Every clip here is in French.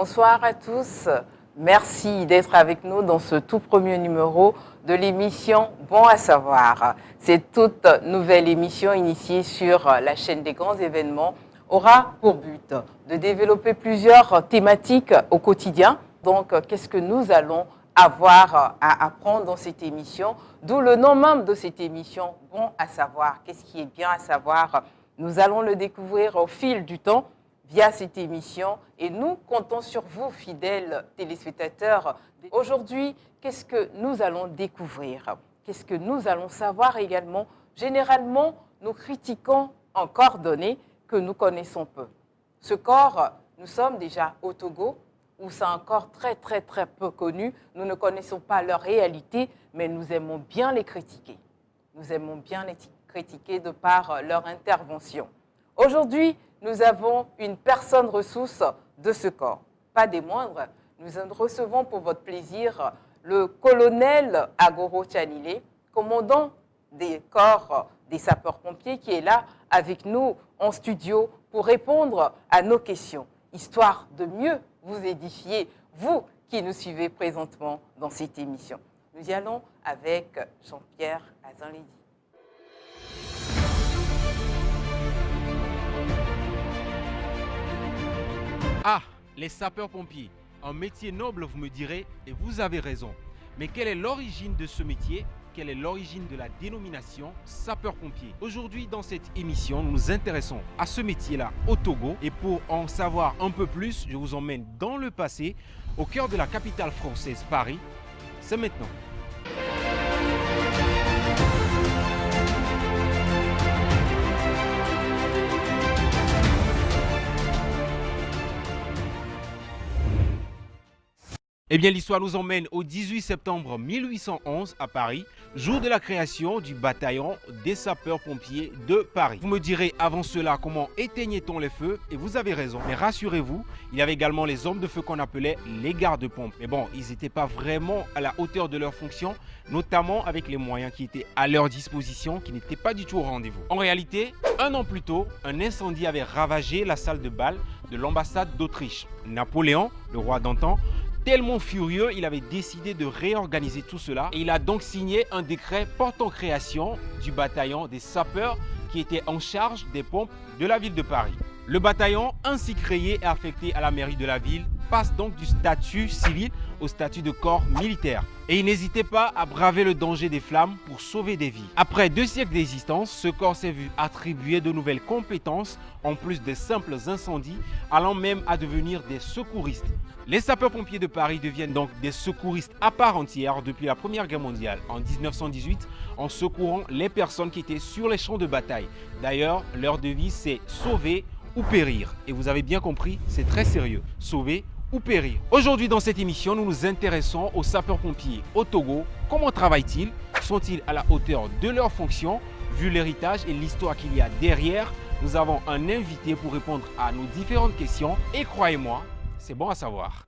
Bonsoir à tous. Merci d'être avec nous dans ce tout premier numéro de l'émission Bon à savoir. Cette toute nouvelle émission initiée sur la chaîne des grands événements aura pour but de développer plusieurs thématiques au quotidien. Donc, qu'est-ce que nous allons avoir à apprendre dans cette émission? D'où le nom même de cette émission, Bon à savoir. Qu'est-ce qui est bien à savoir? Nous allons le découvrir au fil du temps via cette émission et nous comptons sur vous, fidèles téléspectateurs. Aujourd'hui, qu'est-ce que nous allons découvrir? Qu'est-ce que nous allons savoir également? Généralement, nous critiquons un corps donné que nous connaissons peu. Ce corps, nous sommes déjà au Togo, où c'est un corps très peu connu. Nous ne connaissons pas leur réalité, mais nous aimons bien les critiquer. Nous aimons bien les critiquer de par leur intervention. Aujourd'hui, nous avons une personne ressource de ce corps. Pas des moindres, nous recevons pour votre plaisir le colonel Agoro Tchanilé, commandant des corps des sapeurs-pompiers, qui est là avec nous en studio pour répondre à nos questions, histoire de mieux vous édifier, vous qui nous suivez présentement dans cette émission. Nous y allons avec Jean-Pierre Azanledi. Ah, les sapeurs-pompiers, un métier noble, vous me direz, et vous avez raison. Mais quelle est l'origine de ce métier? Quelle est l'origine de la dénomination sapeur-pompier? Aujourd'hui, dans cette émission, nous nous intéressons à ce métier-là au Togo. Et pour en savoir un peu plus, je vous emmène dans le passé, au cœur de la capitale française, Paris. C'est maintenant. Eh bien, l'histoire nous emmène au 18 septembre 1811 à Paris, jour de la création du bataillon des sapeurs-pompiers de Paris. Vous me direz avant cela comment éteignait-on les feux, et vous avez raison. Mais rassurez-vous, il y avait également les hommes de feu qu'on appelait les gardes-pompes. Mais bon, ils n'étaient pas vraiment à la hauteur de leur fonction, notamment avec les moyens qui étaient à leur disposition, qui n'étaient pas du tout au rendez-vous. En réalité, un an plus tôt, un incendie avait ravagé la salle de bal de l'ambassade d'Autriche. Napoléon, le roi d'antan, tellement furieux, il avait décidé de réorganiser tout cela et il a donc signé un décret portant création du bataillon des sapeurs qui était en charge des pompes de la ville de Paris. Le bataillon, ainsi créé et affecté à la mairie de la ville, passe donc du statut civil au statut de corps militaire. Et il n'hésitait pas à braver le danger des flammes pour sauver des vies. Après 2 siècles d'existence, ce corps s'est vu attribuer de nouvelles compétences en plus des simples incendies, allant même à devenir des secouristes. Les sapeurs-pompiers de Paris deviennent donc des secouristes à part entière depuis la Première Guerre mondiale en 1918 en secourant les personnes qui étaient sur les champs de bataille. D'ailleurs, leur devise c'est « sauver ou périr ». Et vous avez bien compris, c'est très sérieux. Sauver ou périr. Aujourd'hui dans cette émission, nous nous intéressons aux sapeurs-pompiers au Togo. Comment travaillent-ils? Sont-ils à la hauteur de leurs fonctions? Vu l'héritage et l'histoire qu'il y a derrière, nous avons un invité pour répondre à nos différentes questions. Et croyez-moi, c'est bon à savoir.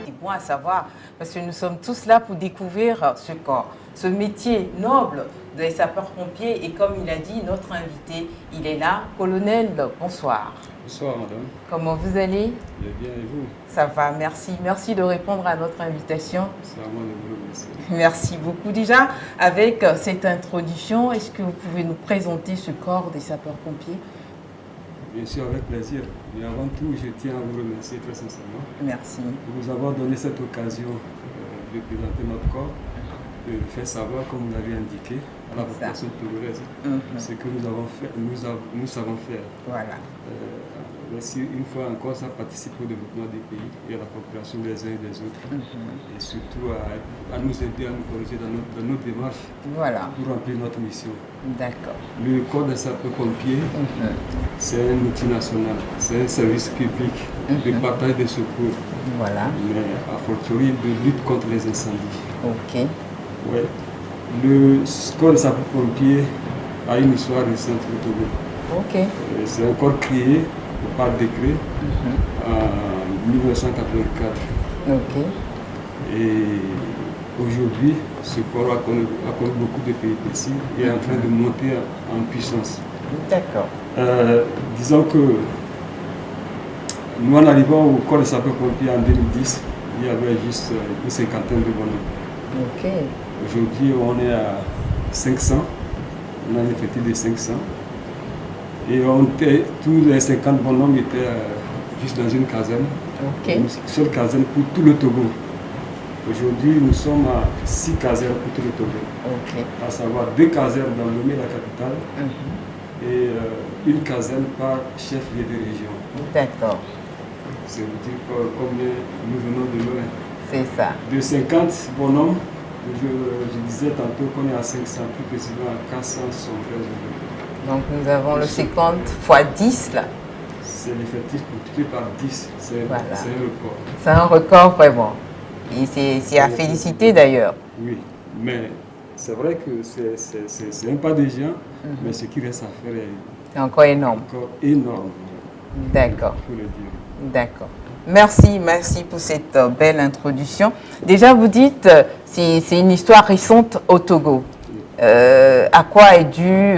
C'est bon à savoir parce que nous sommes tous là pour découvrir ce corps, ce métier noble des sapeurs-pompiers. Et comme il a dit, notre invité, il est là. Colonel, bonsoir. Bonsoir madame. Comment vous allez? Je vais bien et vous? Ça va, merci. Merci de répondre à notre invitation. C'est à moi de vous remercier. Merci beaucoup. Déjà, avec cette introduction, est-ce que vous pouvez nous présenter ce corps des sapeurs-pompiers? Bien sûr, avec plaisir. Mais avant tout, je tiens à vous remercier très sincèrement. Merci. De nous avoir donné cette occasion de présenter notre corps, de faire savoir, comme vous l'avez indiqué, à la population togolaise, ce que nous avons fait, nous savons faire. Voilà. Merci une fois encore, ça participe au développement des pays et à la coopération des uns et des autres. Et surtout à nous aider, à nous corriger dans notre démarche Voilà. pour remplir notre mission. D'accord. Le corps des sapeurs-pompiers, c'est un outil national, c'est un service public de partage de secours. Voilà. Mais a fortiori de lutte contre les incendies. Ok. Ouais. Le corps des sapeurs-pompiers a une histoire récente au Togo. Ok. C'est un corps créé par décret en 1984. Ok. Et aujourd'hui, ce corps a connu beaucoup de péripéties et est en train de monter en puissance. D'accord. Disons que nous, en arrivant au corps de sapeurs-pompiers en 2010, il y avait juste une cinquantaine de bonhommes. Ok. Aujourd'hui, on est à 500. On a un effectif de 500. Et tous les 50 bonhommes étaient juste dans une caserne. Ok. Une seule caserne pour tout le Togo. Aujourd'hui, nous sommes à 6 casernes pour tout le Togo. Ok. À savoir 2 casernes dans Lomé, la capitale, et une caserne par chef-lieu de région. D'accord. C'est vous dire combien nous venons de loin. C'est ça. De 50 bonhommes, je disais tantôt qu'on est à 500, plus précisément à 473 aujourd'hui. Donc nous avons le 50 fois 10 là. C'est l'effectif multiplié par 10. C'est un record. C'est un record vraiment. Et c'est à féliciter d'ailleurs. Oui, mais c'est vrai que c'est un pas de géant, mais ce qui reste à faire c'est encore énorme. Encore énorme. D'accord. Il faut le dire. D'accord. Merci pour cette belle introduction. Déjà, vous dites, c'est une histoire récente au Togo. À quoi est dû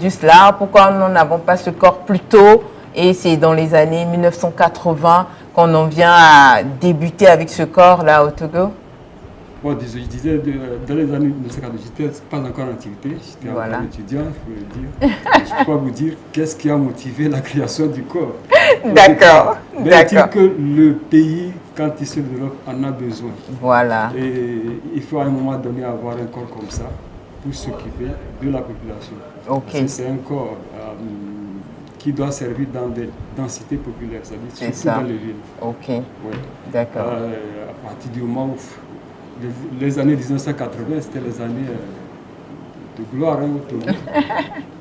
cela? Pourquoi nous n'avons pas ce corps plus tôt? Et c'est dans les années 1980 qu'on en vient à débuter avec ce corps-là au Togo? Bon, je disais, dans les années 1980, je n'étais pas encore en activité, j'étais encore étudiant, il faut le dire. Je ne peux pas vous dire qu'est-ce qui a motivé la création du corps. D'accord. Mais est-il que le pays, quand il se développe, en a besoin. Voilà. Et il faut à un moment donné avoir un corps comme ça pour s'occuper de la population. Ok. C'est un corps qui doit servir dans des densités populaires, c'est-à-dire surtout dans les villes. Ok. Ouais. D'accord. À partir du moment où les années 1980, c'était les années de gloire au Togo.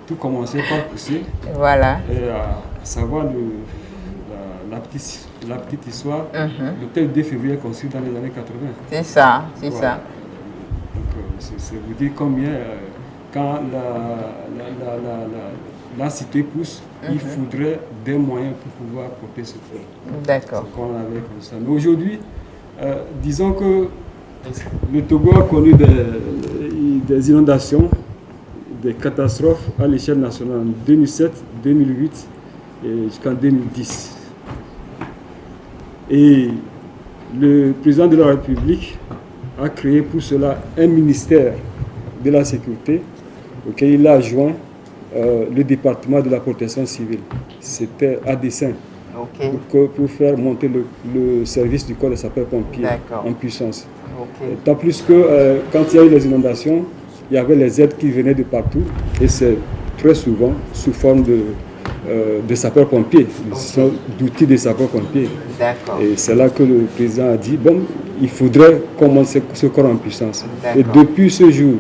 Tout commençait par pousser. Voilà. Et à savoir la petite histoire, l'hôtel 2 février construit dans les années 80. C'est ça, c'est ça. Donc, c'est vous dire combien, quand la cité pousse, il faudrait des moyens pour pouvoir porter ce corps. D'accord. C'est qu'on avait comme ça. Mais aujourd'hui, disons que le Togo a connu des inondations, des catastrophes à l'échelle nationale en 2007, 2008 et jusqu'en 2010. Et le président de la République a créé pour cela un ministère de la sécurité auquel il a joint le département de la protection civile. C'était à dessein. Okay. Pour faire monter le service du corps de sapeurs-pompiers en puissance. Okay. Tant plus que quand il y a eu les inondations, il y avait les aides qui venaient de partout et c'est très souvent sous forme de sapeurs-pompiers, d'outils de sapeurs-pompiers. Et c'est là que le président a dit, bon, il faudrait commencer ce corps en puissance. Et depuis ce jour,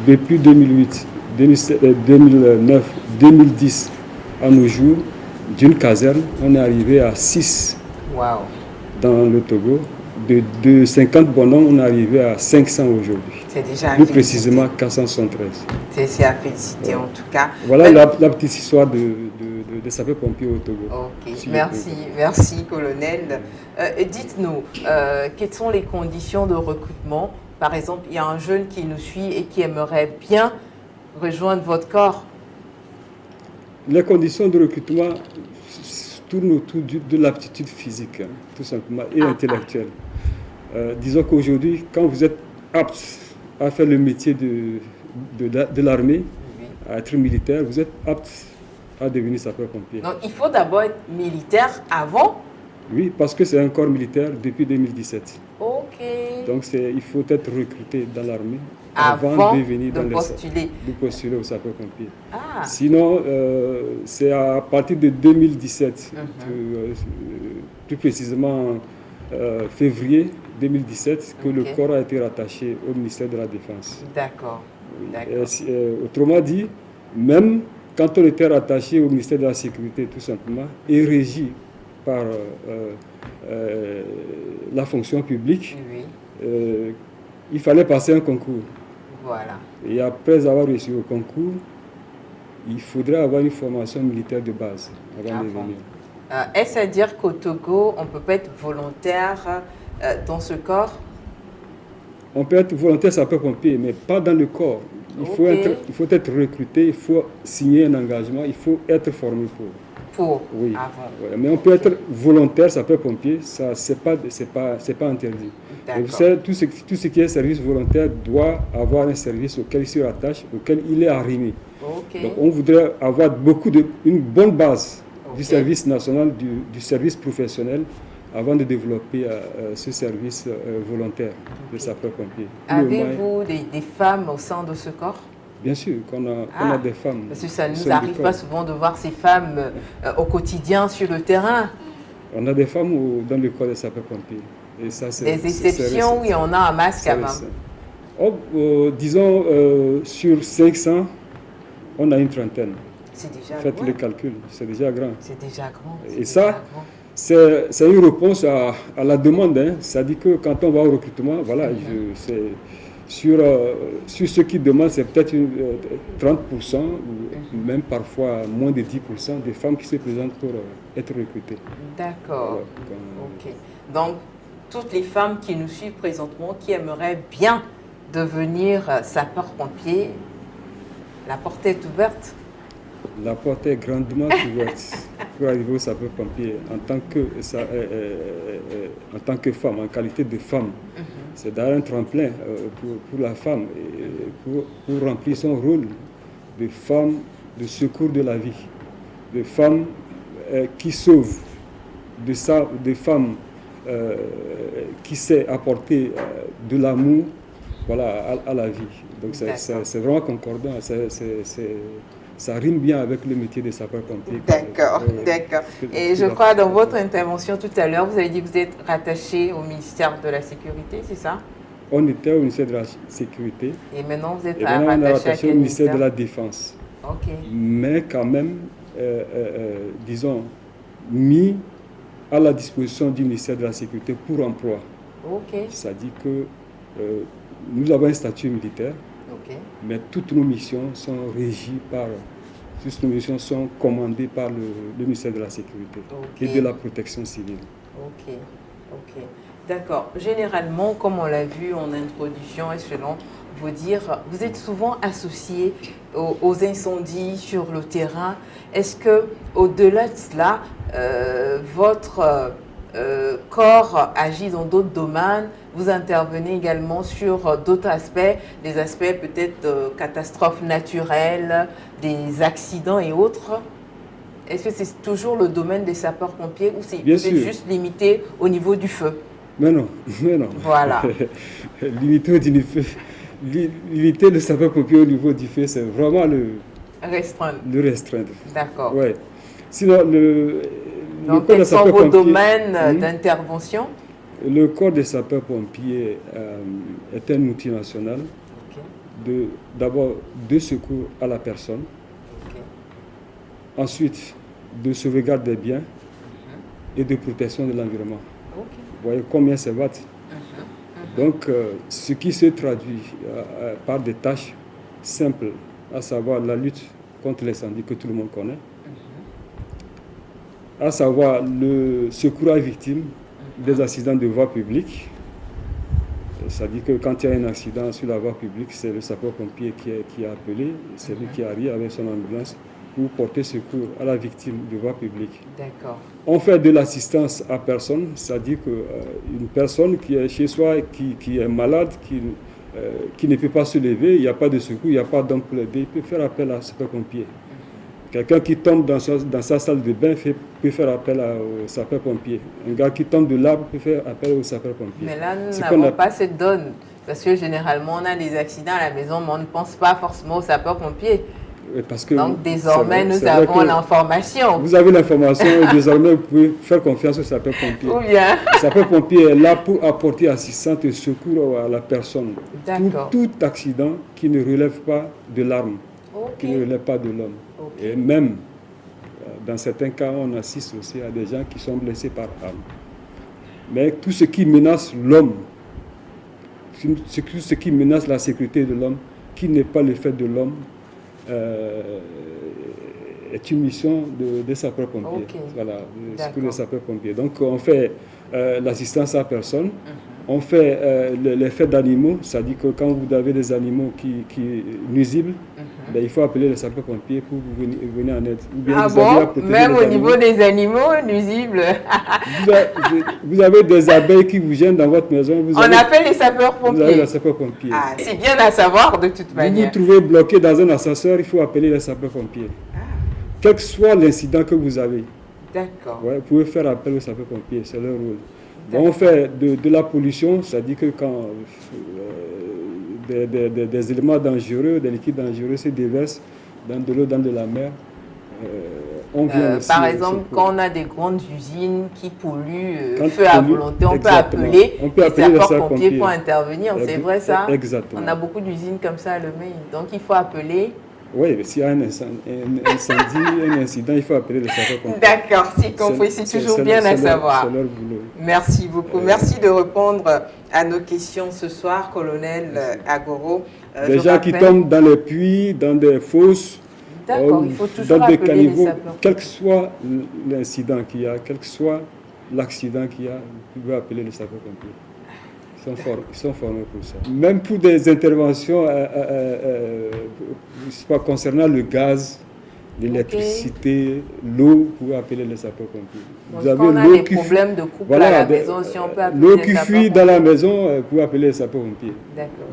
depuis 2008, 2009, 2010, à nos jours, d'une caserne, on est arrivé à 6 dans le Togo. De 50 bonhommes, on est arrivé à 500 aujourd'hui. C'est déjà plus précisément 473. C'est à féliciter en tout cas. Voilà la petite histoire de sapeurs-pompiers au Togo. Ok, merci colonel. Dites-nous, quelles sont les conditions de recrutement? Par exemple, il y a un jeune qui nous suit et qui aimerait bien rejoindre votre corps. Les conditions de recrutement tournent autour de l'aptitude physique, tout simplement, et intellectuelle. Disons qu'aujourd'hui, quand vous êtes apte à faire le métier de l'armée, à être militaire, vous êtes apte à devenir sapeur-pompier. Donc il faut d'abord être militaire avant? Oui, parce que c'est un corps militaire depuis 2017. Ok. Donc il faut être recruté dans l'armée avant de venir de postuler au sapeur-pompier. Ah. Sinon, c'est à partir de 2017, plus précisément février 2017, que le corps a été rattaché au ministère de la Défense. D'accord. Autrement dit, même quand on était rattaché au ministère de la Sécurité, tout simplement, et régi par la fonction publique, il fallait passer un concours. Voilà. Et après avoir réussi au concours, il faudrait avoir une formation militaire de base avant de venir. Est-ce à dire qu'au Togo, on ne peut pas être volontaire dans ce corps? On peut être volontaire sapeur-pompier, mais pas dans le corps. Il faut être recruté, il faut signer un engagement, il faut être formé pour. Oui. Ouais. Mais on peut être volontaire, sapeur-pompier, ça c'est pas interdit. Et vous savez, tout ce qui est service volontaire doit avoir un service auquel il se rattache, auquel il est arrimé. Donc on voudrait avoir une bonne base du service national, du service professionnel, avant de développer ce service volontaire de sapeur-pompier. Avez-vous des femmes au sein de ce corps? Bien sûr, qu'on a des femmes. Parce que ça ne nous arrive pas souvent de voir ces femmes au quotidien sur le terrain. On a des femmes dans le corps des sapeurs-pompiers. Et ça, des exceptions, oui, on a en masse quand même. Disons, sur 500, on a une trentaine. C'est déjà grand. Faites le calcul, c'est déjà grand. C'est déjà grand. Et ça, c'est une réponse à la demande. Hein. Ça dit que quand on va au recrutement, voilà, sur ceux qui demandent, c'est peut-être 30% ou même parfois moins de 10% des femmes qui se présentent pour être recrutées. D'accord. Ok. Donc, toutes les femmes qui nous suivent présentement, qui aimeraient bien devenir sapeur-pompier, la porte est ouverte? La porte est grandement ouverte pour arriver au sapeur-pompier en tant que femme, en qualité de femme. C'est d'ailleurs un tremplin pour la femme, pour remplir son rôle de femme de secours de la vie, de femme qui sauve, de femme qui sait apporter de l'amour, voilà, à la vie. Donc c'est vraiment concordant, ça rime bien avec le métier de sapeur-pompier. D'accord, d'accord. Et je crois dans votre intervention tout à l'heure, vous avez dit que vous êtes rattaché au ministère de la Sécurité, c'est ça? On était au ministère de la Sécurité. Et maintenant vous êtes rattaché au ministère de la Défense. Ok. Mais quand même, disons, mis à la disposition du ministère de la Sécurité pour emploi. Ok. C'est-à-dire que nous avons un statut militaire. Mais toutes nos missions sont régies toutes nos missions sont commandées par le ministère de la Sécurité et de la Protection civile. Ok, ok. D'accord. Généralement, comme on l'a vu en introduction et selon vous dire, vous êtes souvent associé aux incendies sur le terrain. Est-ce que, au-delà de cela, votre corps agit dans d'autres domaines? Vous intervenez également sur d'autres aspects, des aspects peut-être de catastrophes naturelles, des accidents et autres. Est-ce que c'est toujours le domaine des sapeurs-pompiers ou c'est juste limité au niveau du feu? Mais non. Voilà. Limiter le sapeur-pompier au niveau du feu, c'est vraiment le restreindre. D'accord. Ouais. Sinon, donc, quels sont vos domaines d'intervention? Le corps des sapeurs-pompiers est un outil national d'abord de secours à la personne, ensuite de sauvegarde des biens et de protection de l'environnement. Vous voyez combien c'est vaste. Donc, ce qui se traduit par des tâches simples, à savoir la lutte contre l'incendie que tout le monde connaît, à savoir le secours à victimes des accidents de voie publique. C'est-à-dire que quand il y a un accident sur la voie publique, c'est le sapeur-pompier qui est appelé, c'est lui qui arrive avec son ambulance pour porter secours à la victime de voie publique. D'accord. On fait de l'assistance à personne, c'est-à-dire qu'une personne qui est chez soi, qui est malade, qui ne peut pas se lever, il n'y a pas de secours, il n'y a pas d'homme pour l'aider, il peut faire appel à sapeur-pompier. Quelqu'un qui tombe dans sa salle de bain peut faire appel au sapeur-pompier. Un gars qui tombe de l'arbre peut faire appel au sapeur-pompier. Mais là, nous n'avons pas cette donne. Parce que généralement, on a des accidents à la maison, mais on ne pense pas forcément au sapeur-pompier. Donc désormais, nous avons l'information. Vous avez l'information et désormais, vous pouvez faire confiance au sapeur-pompier. Ou bien. Le sapeur-pompier est là pour apporter assistance et secours à la personne. Pour tout accident qui ne relève pas de l'arme, qui ne relève pas de l'homme. Et même, dans certains cas, on assiste aussi à des gens qui sont blessés par arme. Mais tout ce qui menace l'homme, tout ce qui menace la sécurité de l'homme, qui n'est pas le fait de l'homme, est une mission des sapeurs-pompiers. Voilà, de sapeurs-pompiers. Donc, on fait l'assistance à personne, On fait les faits d'animaux, c'est-à-dire que quand vous avez des animaux qui nuisibles, ben, il faut appeler les sapeurs-pompiers pour venir en aide. Ou bien même au niveau des animaux nuisibles. Vous avez des abeilles qui vous gênent dans votre maison. On appelle les sapeurs-pompiers. Vous avez les sapeurs-pompiers. Ah, c'est bien à savoir de toute manière. Vous vous trouvez bloqué dans un ascenseur, il faut appeler les sapeurs-pompiers. Quel que soit l'incident que vous avez. D'accord. Ouais, vous pouvez faire appel aux sapeurs-pompiers, c'est leur rôle. Bon, on fait de la pollution, c'est-à-dire que quand des éléments dangereux, des liquides dangereux se déversent dans de l'eau, dans de la mer, on vient aussi, par exemple, quand on a des grandes usines qui polluent feu à volonté, on peut appeler les sapeurs-pompiers pour intervenir. C'est vrai ça? Exactement. On a beaucoup d'usines comme ça à Lemay, donc il faut appeler. Oui, s'il y a un incident, il faut appeler les sapeurs-pompiers. D'accord, c'est compris, c'est toujours bien à savoir. C'est leur boulot. Merci beaucoup. Merci de répondre à nos questions ce soir, colonel Agoro. Des gens qui tombent dans les puits, dans des fosses, il faut toujours dans des appeler caniveaux, les sapeurs. quel que soit l'incident qu'il y a, quel que soit l'accident qu'il y a, vous pouvez appeler les sapeurs-pompiers. Ils sont formés pour ça. Même pour des interventions concernant le gaz, l'électricité, l'eau, vous pouvez appeler les sapeurs-pompiers. Vous avez on a des problèmes de couple à la maison, si on peut appeler l'eau qui fuit dans la maison, vous pouvez appeler les sapeurs-pompiers. D'accord.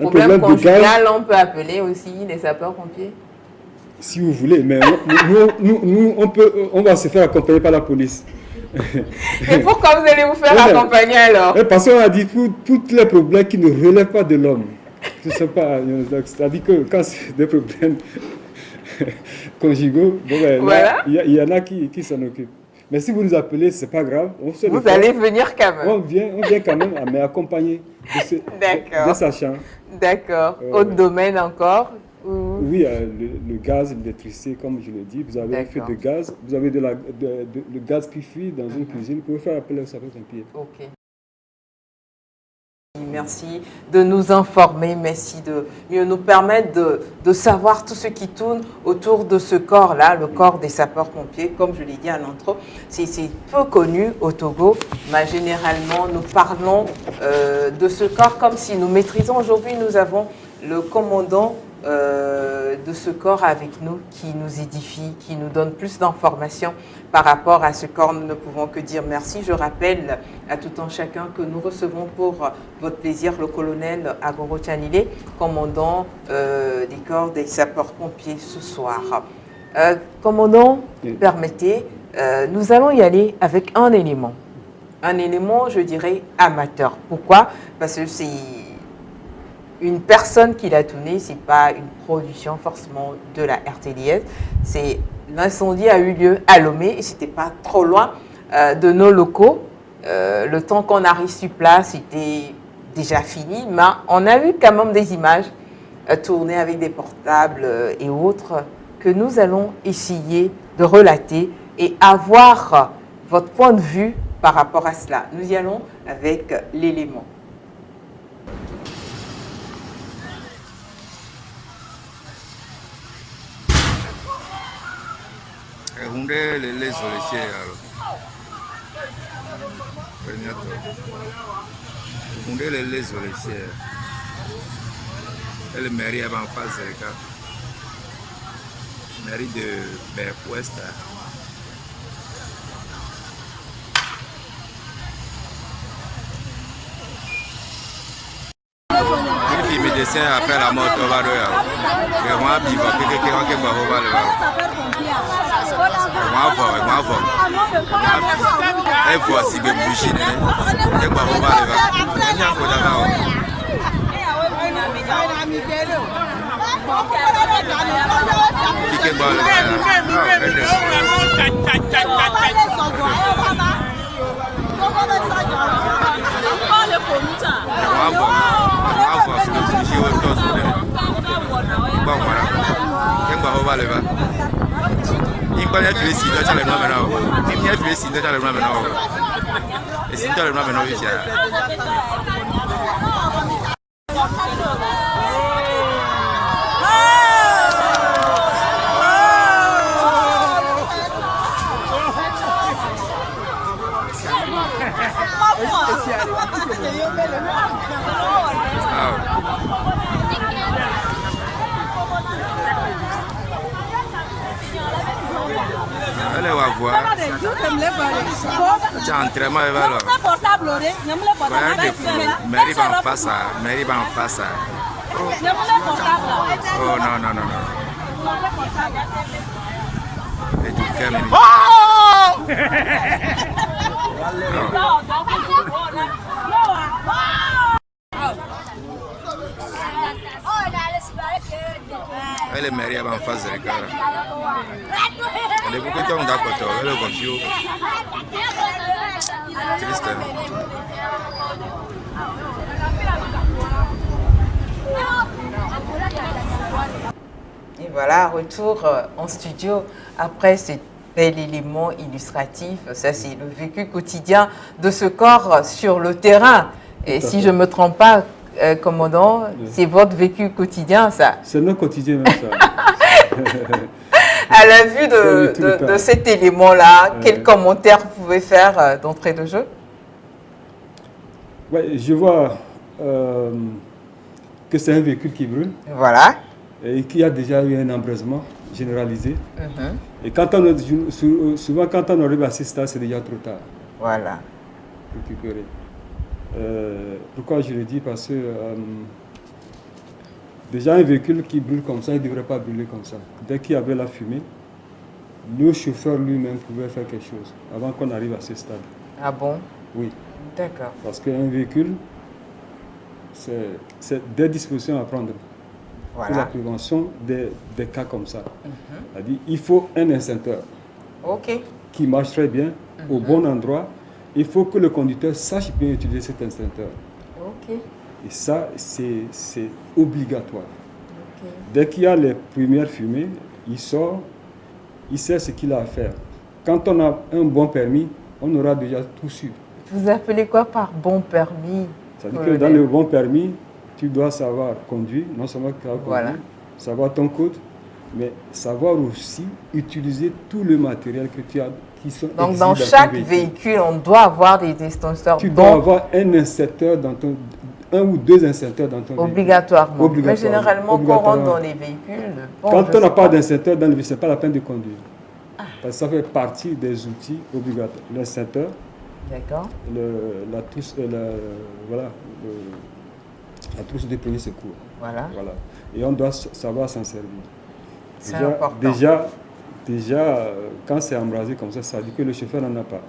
Problème conjugal, on peut appeler aussi les sapeurs-pompiers. Si vous voulez, mais nous on va se faire accompagner par la police. Et pourquoi vous allez vous faire accompagner alors? Parce qu'on a dit pour tous les problèmes qui ne relèvent pas de l'homme. C'est-à-dire que quand c'est des problèmes conjugaux, voilà. Il y en a qui s'en occupent. Mais si vous nous appelez, c'est pas grave. Vous allez venir quand même. On vient quand même, mais accompagner de sachants. D'accord. Autre domaine encore? Oui, le gaz, l'électricité, comme je l'ai dit, vous avez un feu de gaz, vous avez le gaz qui fuit dans une cuisine, vous pouvez faire appel aux sapeurs-pompiers. Ok. Merci de nous informer, merci de mieux nous permettre de savoir tout ce qui tourne autour de ce corps-là, le corps des sapeurs-pompiers. Comme je l'ai dit à l'intro, c'est peu connu au Togo, mais généralement nous parlons de ce corps comme si nous maîtrisons. Aujourd'hui, nous avons le commandant de ce corps avec nous qui nous édifie, qui nous donne plus d'informations par rapport à ce corps. Nous ne pouvons que dire merci. Je rappelle à tout un chacun que nous recevons pour votre plaisir le colonel Agoro Tchanilé, commandant des corps des sapeurs-pompiers ce soir. Commandant, permettez, nous allons y aller avec un élément, je dirais, amateur. Pourquoi? Parce que c'est une personne qui l'a tourné, ce n'est pas une production forcément de la RTDS. L'incendie a eu lieu à Lomé et ce n'était pas trop loin de nos locaux. Le temps qu'on arrive sur place, c'était déjà fini, mais on a eu quand même des images tournées avec des portables et autres que nous allons essayer de relater et avoir votre point de vue par rapport à cela. Nous y allons avec l'élément. Elle mairie en face de la mairie de Berk-Ouest. Une fille médecin après la mort de Vadoya. Moi, je vais Allez, on va voir. Tu as entraînement, il va là. Mary va en face. Mary va en face. Oh non, non, non, non. Et tu calmes. Elle est mariée en face de l'écart. Elle est beaucoup de temps d'accord. Elle est confuse. Triste. Et voilà, retour en studio après ce bel élément illustratif. Ça, c'est le vécu quotidien de ce corps sur le terrain. Et si je ne me trompe pas, commandant, c'est votre vécu quotidien, ça. C'est notre quotidien, même ça. À la vue de cet élément-là, quel commentaire vous pouvez faire d'entrée de jeu? Ouais, je vois que c'est un véhicule qui brûle. Voilà. Et qui a déjà eu un embrasement généralisé. Et quand souvent, quand on arrive à ce stade, c'est déjà trop tard. Voilà. Pour récupérer. Pourquoi je le dis? Parce que déjà un véhicule qui brûle comme ça, il ne devrait pas brûler comme ça. Dès qu'il y avait la fumée, le chauffeur lui-même pouvait faire quelque chose avant qu'on arrive à ce stade. Ah bon? Oui. D'accord. Parce qu'un véhicule, c'est des dispositions à prendre. Voilà. Pour la prévention des cas comme ça. C'est-à-dire, il faut un extincteur qui marche très bien au bon endroit. Il faut que le conducteur sache bien utiliser cet extincteur. Et ça, c'est obligatoire. Dès qu'il y a les premières fumées, il sort, il sait ce qu'il a à faire. Quand on a un bon permis, on aura déjà tout su. Vous appelez quoi par bon permis? C'est-à-dire que dans le bon permis, tu dois savoir conduire, non seulement conduire, savoir ton code, mais savoir aussi utiliser tout le matériel que tu as qui sont donc dans chaque véhicule, on doit avoir des extincteurs. Tu dois avoir un instincteur dans ton, un ou deux instincteurs dans ton obligatoirement. Véhicule. Mais généralement, quand on rentre dans les véhicules, bon, quand on n'a pas d'instincteur dans le véhicule, ce n'est pas la peine de conduire. Parce que ça fait partie des outils obligatoires. L'instincteur, la trousse, voilà, la trousse de premier secours. Voilà. Et on doit savoir s'en servir. C'est important. Déjà, quand c'est embrasé comme ça, ça dit que le chauffeur n'en a pas.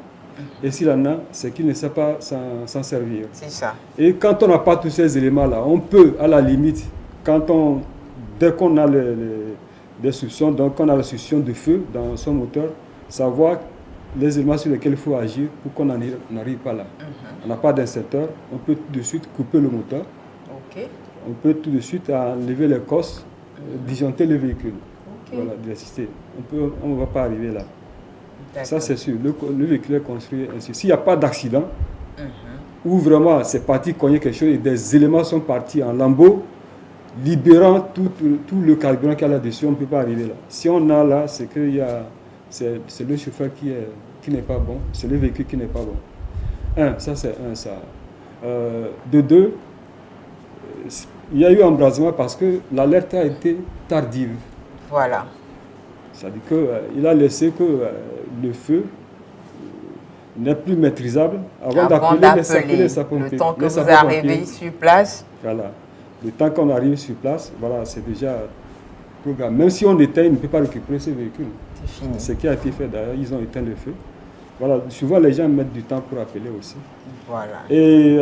Et s'il en a, c'est qu'il ne sait pas s'en servir. C'est ça. Et quand on n'a pas tous ces éléments-là, on peut, à la limite, dès qu'on a des soupçons, donc on a la suspicion de feu dans son moteur, savoir les éléments sur lesquels il faut agir pour qu'on n'arrive pas là. On n'a pas d'instincteur, on peut tout de suite couper le moteur. On peut tout de suite enlever les cosses, disjoncter le véhicule. Voilà, d'assister. On ne va pas arriver là. Ça, c'est sûr. Le véhicule est construit ainsi. S'il n'y a pas d'accident, ou vraiment c'est parti cogner quelque chose et des éléments sont partis en lambeaux, libérant tout le carburant qu'il y a là-dessus, on ne peut pas arriver là. Si on a là, c'est que c'est le chauffeur qui n'est pas bon, c'est le véhicule qui n'est pas bon. Ça c'est ça. De deux, il y a eu embrasement parce que l'alerte a été tardive. Voilà. C'est-à-dire qu'il a laissé que le feu n'est plus maîtrisable avant d'appeler les sapeurs-pompiers. Le temps que vous arrivez sur place. Voilà. Le temps qu'on arrive sur place, voilà, c'est déjà programme. Même si on éteint, il ne peut pas récupérer ce véhicule. C'est fini. Ce qui a été fait d'ailleurs, ils ont éteint le feu. Voilà, souvent les gens mettent du temps pour appeler aussi. Voilà. Et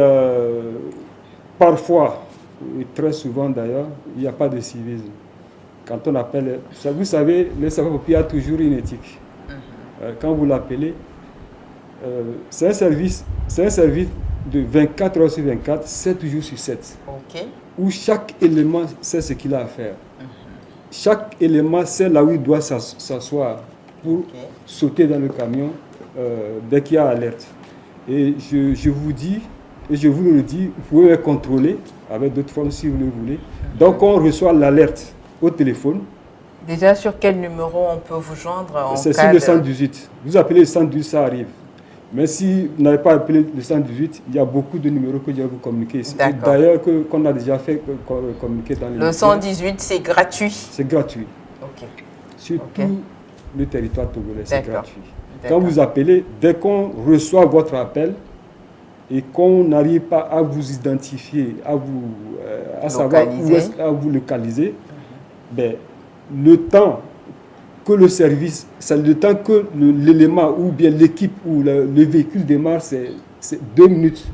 parfois, et très souvent d'ailleurs, il n'y a pas de civisme. Quand on appelle, vous savez, le sapeur-pompier a toujours une éthique. Quand vous l'appelez, c'est un service de 24 heures sur 24, 7 jours sur 7. Où chaque élément sait ce qu'il a à faire. Chaque élément sait là où il doit s'asseoir pour sauter dans le camion dès qu'il y a alerte. Et je vous dis, et je vous le dis, vous pouvez contrôler avec d'autres formes si vous le voulez. Donc on reçoit l'alerte au téléphone. Déjà, sur quel numéro on peut vous joindre? C'est sur le 118. Vous appelez le 112, ça arrive. Mais si vous n'avez pas appelé le 118, il y a beaucoup de numéros que je vais vous communiquer ici. D'ailleurs, qu'on a déjà fait communiquer dans les... Le 118, c'est gratuit? C'est gratuit. Ok. Sur tout le territoire togolais, c'est gratuit. Quand vous appelez, dès qu'on reçoit votre appel et qu'on n'arrive pas à vous identifier, à savoir où est-ce à vous localiser, ben, le temps que le service, c'est le temps que l'élément ou bien l'équipe ou le véhicule démarre, c'est 2 minutes.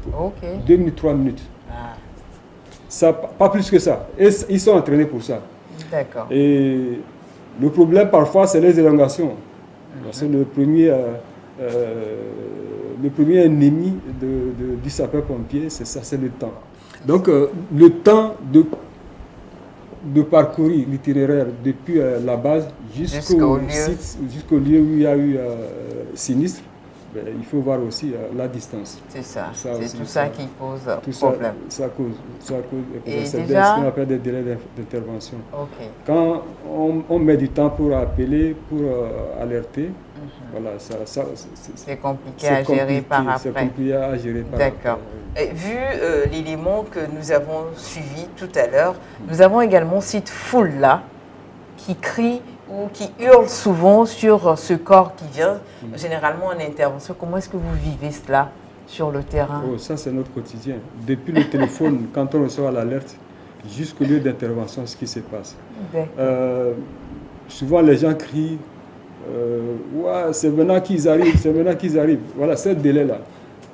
2 minutes, 3 minutes. Ça, pas plus que ça. Et ils sont entraînés pour ça. D'accord. Et le problème parfois, c'est les élongations. C'est le premier ennemi du sapeur-pompier, c'est ça, c'est le temps. Donc, le temps de parcourir l'itinéraire depuis la base jusqu'au lieu où il y a eu sinistre, ben, il faut voir aussi la distance. C'est ça, c'est tout ça qui pose problème. Ça cause et c'est déjà, ce qu'on appelle des délais d'intervention. Quand on met du temps pour appeler, pour alerter, voilà, c'est compliqué à gérer par après. C'est compliqué à gérer par après. D'accord. Vu l'élément que nous avons suivi tout à l'heure, nous avons également cette foule-là qui crie ou qui hurle souvent sur ce corps qui vient, généralement en intervention. Comment est-ce que vous vivez cela sur le terrain? Ça, c'est notre quotidien. Depuis le téléphone, quand on reçoit l'alerte, jusqu'au lieu d'intervention, ce qui se passe. Souvent, les gens crient ouais, c'est maintenant qu'ils arrivent, c'est maintenant qu'ils arrivent. Voilà, ce délai-là.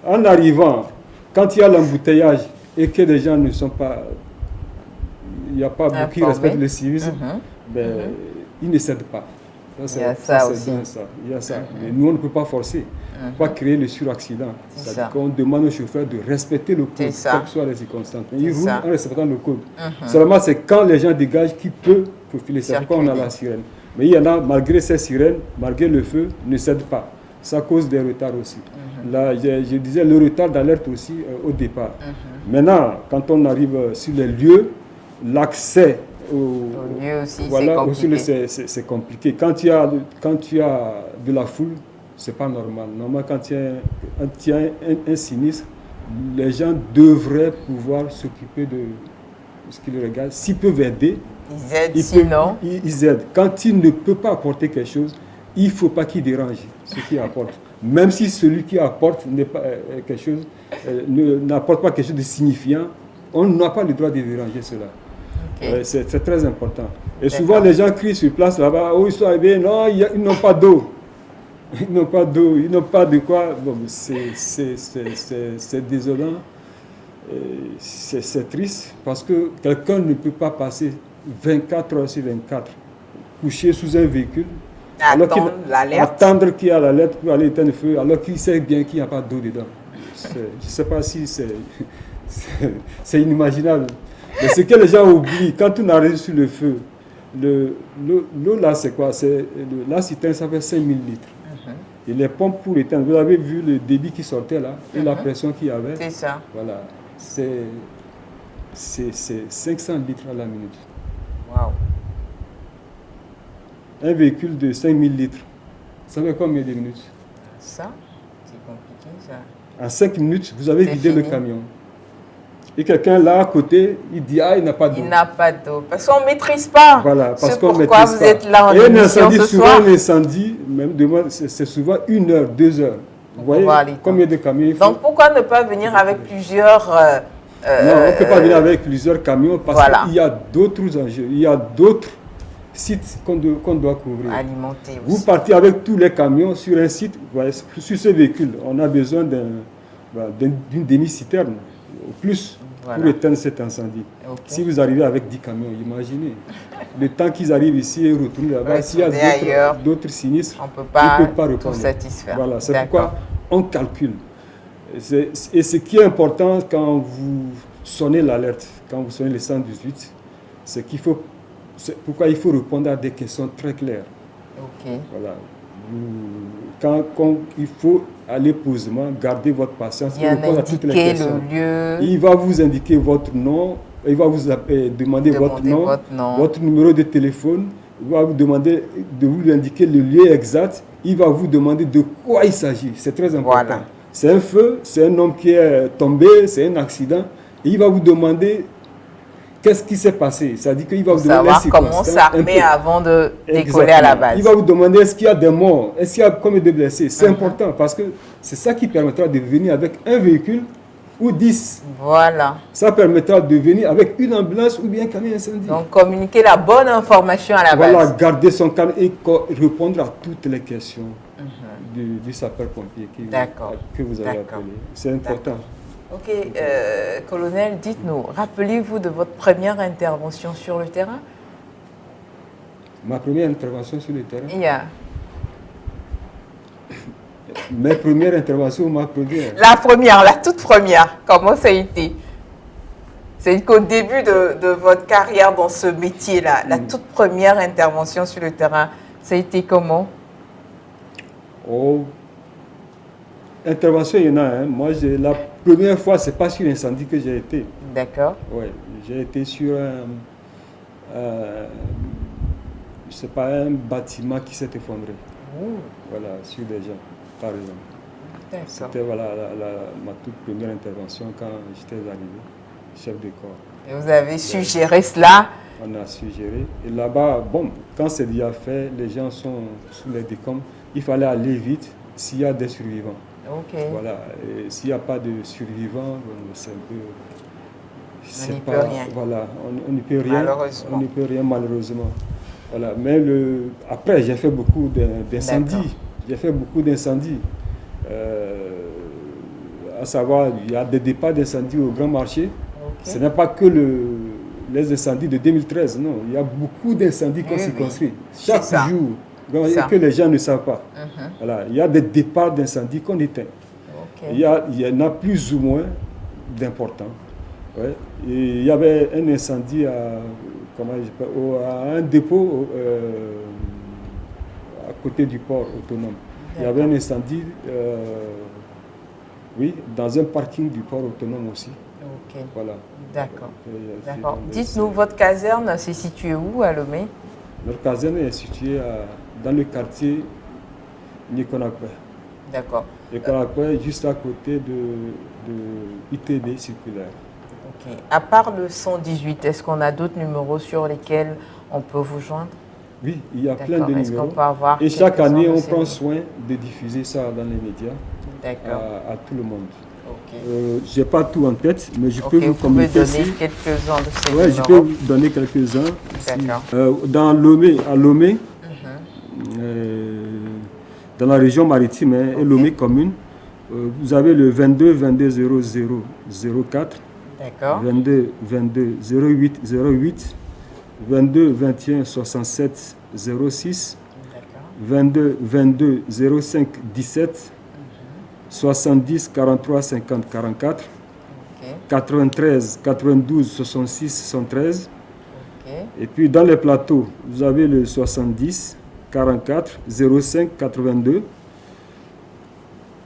En arrivant, quand il y a l'embouteillage et que les gens ne sont pas... Il n'y a pas beaucoup qui respectent le civisme, ils ne cèdent pas. Il y a ça aussi. Il y a ça. Mais nous, on ne peut pas forcer. On ne peut pas créer le suraccident. C'est-à-dire qu'on demande aux chauffeurs de respecter le code, quelles que soient les circonstances. Ils roulent en respectant le code. Seulement, c'est quand les gens dégagent qui peut faufiler. C'est pourquoi on a la sirène. Mais il y en a, malgré ces sirènes, malgré le feu, ne cèdent pas. Ça cause des retards aussi. Là, je disais le retard d'alerte aussi au départ. Maintenant, quand on arrive sur les lieux, l'accès au lieu aussi, c'est compliqué. Quand il y a de la foule, c'est pas normal. Normalement, quand il y a un sinistre, les gens devraient pouvoir s'occuper de ce qui les regarde. S'ils peuvent aider, ils aident. Quand ils ne peuvent pas apporter quelque chose, il ne faut pas qu'ils dérangent ce qu'ils apportent. Même si celui qui apporte quelque chose n'apporte pas quelque chose de signifiant, on n'a pas le droit de déranger cela. C'est très important. Et souvent, les gens crient sur place là-bas, oh, ils sont arrivés, non, ils n'ont pas d'eau. Ils n'ont pas d'eau, ils n'ont pas de quoi. Bon, c'est désolant. C'est triste parce que quelqu'un ne peut pas passer 24 heures sur 24 couché sous un véhicule, attendre qu'il y a l'alerte pour aller éteindre le feu, alors qu'il sait bien qu'il n'y a pas d'eau dedans. Je ne sais pas si c'est inimaginable. Mais ce que les gens oublient, quand on arrive sur le feu, l'eau là, c'est quoi? La citerne, ça fait 5000 litres. Et les pompes pour éteindre, vous avez vu le débit qui sortait là, et la pression qu'il y avait. C'est ça. Voilà. C'est 500 litres à la minute. Waouh. Un véhicule de 5000 litres, ça fait combien de minutes? Ça, c'est compliqué ça. En 5 minutes, vous avez vidé le camion. Et quelqu'un là à côté, il dit il n'a pas d'eau. Il n'a pas d'eau. Parce qu'on ne maîtrise pas. Voilà, parce qu'on maîtrise pas. Pourquoi vous êtes là en émission ce soir. Un incendie, même c'est souvent 1 heure, 2 heures. Vous voyez combien de camions il faut? Donc pourquoi ne pas venir avec plusieurs... non, on ne peut pas venir avec plusieurs camions parce qu'il y a d'autres enjeux. Il y a d'autres sites qu'on doit couvrir. Alimenter aussi. Vous partez avec tous les camions sur un site, vous voyez, sur ce véhicule, on a besoin d'une demi-citerne au plus pour éteindre cet incendie. Si vous arrivez avec 10 camions, imaginez. Le temps qu'ils arrivent ici et retournent là-bas, s'il y a d'autres sinistres, on ne peut pas répondre. Tout satisfaire. Voilà, c'est pourquoi on calcule. Et ce qui est important quand vous sonnez l'alerte, quand vous sonnez le 118, c'est qu'il faut... pourquoi il faut répondre à des questions très claires. Voilà. Quand il faut aller posément, garder votre patience, répondre à toutes les questions. Il va vous indiquer votre nom, il va vous demander votre nom, votre numéro de téléphone il va vous demander de vous lui indiquer le lieu exact. Il va vous demander de quoi il s'agit. C'est très important. Voilà. C'est un feu, c'est un homme qui est tombé, c'est un accident. Et il va vous demander qu'est-ce qui s'est passé. C'est-à-dire qu'il va vous demander savoir comment s'armer avant de décoller à la base. Il va vous demander est-ce qu'il y a des morts, est-ce qu'il y a combien de blessés. C'est important parce que c'est ça qui permettra de venir avec un véhicule ou 10. Voilà. Ça permettra de venir avec une ambulance ou bien un camion incendie. Donc, communiquer la bonne information à la base. Voilà, garder son calme et répondre à toutes les questions du sapeur-pompier que vous avez appelé. C'est important. Ok, colonel, dites-nous, rappelez-vous de votre première intervention sur le terrain? Ma première intervention sur le terrain? Yeah. Mes premières interventions ou ma première? La première, la toute première, comment ça a été? C'est qu'au début de votre carrière dans ce métier-là, la toute première intervention sur le terrain, ça a été comment? Oh, intervention, il y en a. Hein. Moi, la première fois, ce n'est pas sur l'incendie que j'ai été. D'accord. Oui, j'ai été sur un bâtiment qui s'est effondré. Voilà, sur des gens, par exemple. C'était ma toute première intervention quand j'étais arrivé, chef de corps. Et vous avez su gérer cela? On a su gérer. Et là-bas, bon, quand c'est déjà fait, les gens sont sous les décombres. Il fallait aller vite s'il y a des survivants. Ok. Voilà. Et s'il n'y a pas de survivants, c'est un peu... On n'y peut rien. Voilà, on n'y peut rien. Malheureusement. On n'y peut rien, malheureusement. Voilà. Mais après, j'ai fait beaucoup d'incendies. J'ai fait beaucoup d'incendies. À savoir, il y a des départs d'incendies au Grand Marché. Ce n'est pas que les incendies de 2013, non. Il y a beaucoup d'incendies qu'on s'y construit. Chaque jour, et que les gens ne savent pas. Voilà. Il y a des départs d'incendies qu'on éteint. Il y en a plus ou moins d'importants. Ouais. Et il y avait un incendie à un dépôt à côté du port autonome. Il y avait un incendie dans un parking du port autonome aussi. Ok. Voilà. D'accord. D'accord. Dites-nous, votre caserne se situe où à Lomé? Notre caserne est située dans le quartier Nikonakwe. D'accord. Nikonakwe, juste à côté de ITD circulaire. Ok. À part le 118, est-ce qu'on a d'autres numéros sur lesquels on peut vous joindre? Oui, il y a plein de numéros. Peut avoir et chaque année, on prend soin de diffuser ça dans les médias à tout le monde. Je n'ai pas tout en tête, mais je peux vous communiquer. Vous pouvez donner quelques-uns de ces numéros. Je peux vous donner quelques-uns. D'accord. Dans Lomé, à Lomé, dans la région maritime, et Lomé commune, vous avez le 22 22 00 04. D'accord. 22 22 08 08, 22 21 67 06, 22 22 05 17, 70 43 50 44, 93 92 66 73. Et puis dans les plateaux, vous avez le 70 44 05 82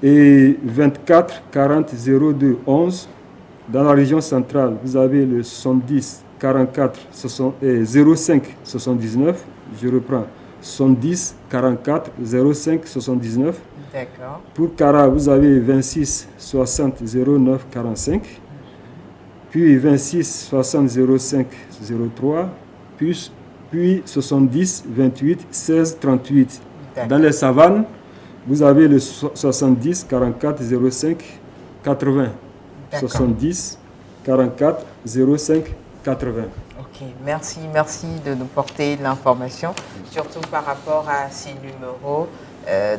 et 24 40 02 11. Dans la région centrale, vous avez le 70 44 05 79. Je reprends. 70 44 05 79. D'accord. Pour Cara, vous avez 26 60 09 45. Puis 26 60 05 03. Puis 70 28 16 38. Dans les savanes, vous avez le 70 44 05 80. 70 44 05 80. Ok, merci de nous porter l'information, surtout par rapport à ces numéros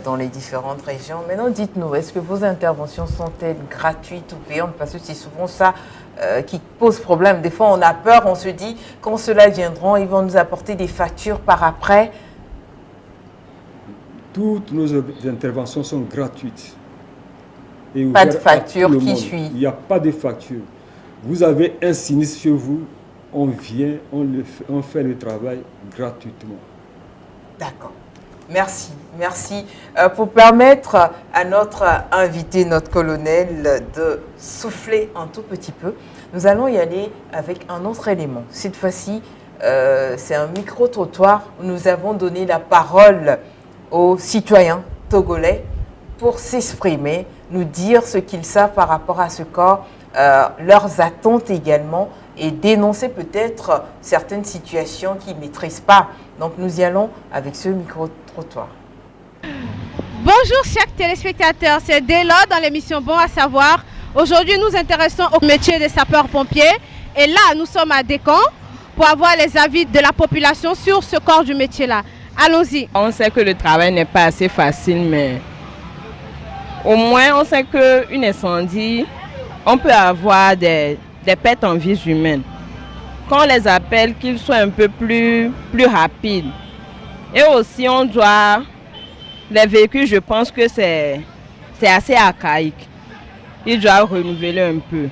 dans les différentes régions. Maintenant, dites-nous, est-ce que vos interventions sont-elles gratuites ou payantes? Parce que c'est souvent ça qui pose problème. Des fois, on a peur, on se dit, quand ceux-là viendront, ils vont nous apporter des factures par après. Toutes nos interventions sont gratuites. Et pas de facture qui suit. Il n'y a pas de facture. Vous avez un sinistre chez vous, on vient, on fait le travail gratuitement. D'accord. Merci. Pour permettre à notre invité, notre colonel, de souffler un tout petit peu, nous allons y aller avec un autre élément. Cette fois-ci, c'est un micro-trottoir où nous avons donné la parole aux citoyens togolais pour s'exprimer, nous dire ce qu'ils savent par rapport à ce corps, leurs attentes également, et dénoncer peut-être certaines situations qu'ils ne maîtrisent pas. Donc nous y allons avec ce micro-trottoir. Bonjour chers téléspectateurs, c'est Délo dans l'émission Bon à savoir. Aujourd'hui nous nous intéressons au métier des sapeurs-pompiers et là nous sommes à Descamps pour avoir les avis de la population sur ce corps du métier-là. Allons-y. On sait que le travail n'est pas assez facile, mais au moins on sait qu'une incendie, on peut avoir des pertes en vies humaines. Quand on les appelle, qu'ils soient un peu plus rapides. Et aussi on doit, les véhicules, je pense que c'est assez archaïque. Ils doivent renouveler un peu.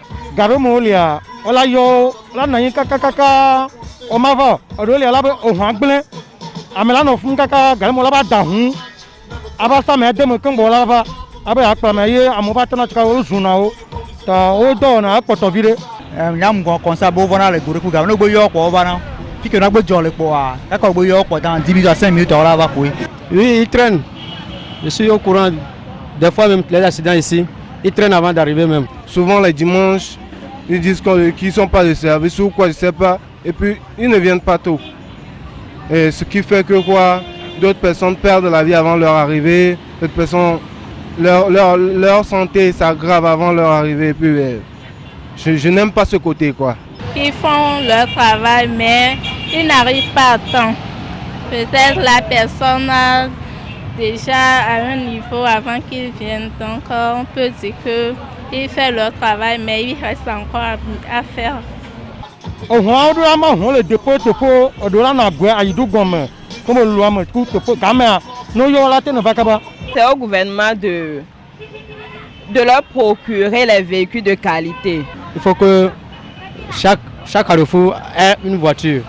Oui, ils traînent. Je suis au courant. Des fois même les accidents ici, ils traînent avant d'arriver même. Souvent les dimanches, ils disent qu'ils ne sont pas de service ou quoi, je ne sais pas. Et puis ils ne viennent pas tôt. Et ce qui fait que quoi, d'autres personnes perdent la vie avant leur arrivée. D'autres personnes, leur santé s'aggrave avant leur arrivée. Et puis je n'aime pas ce côté quoi. Ils font leur travail mais ils n'arrivent pas à temps. Peut-être la personne a déjà à un niveau avant qu'ils viennent. Donc on peut dire qu'ils font leur travail mais il reste encore à faire. C'est au gouvernement de leur procurer les véhicules de qualité. Il faut que chaque carrefour ait une voiture.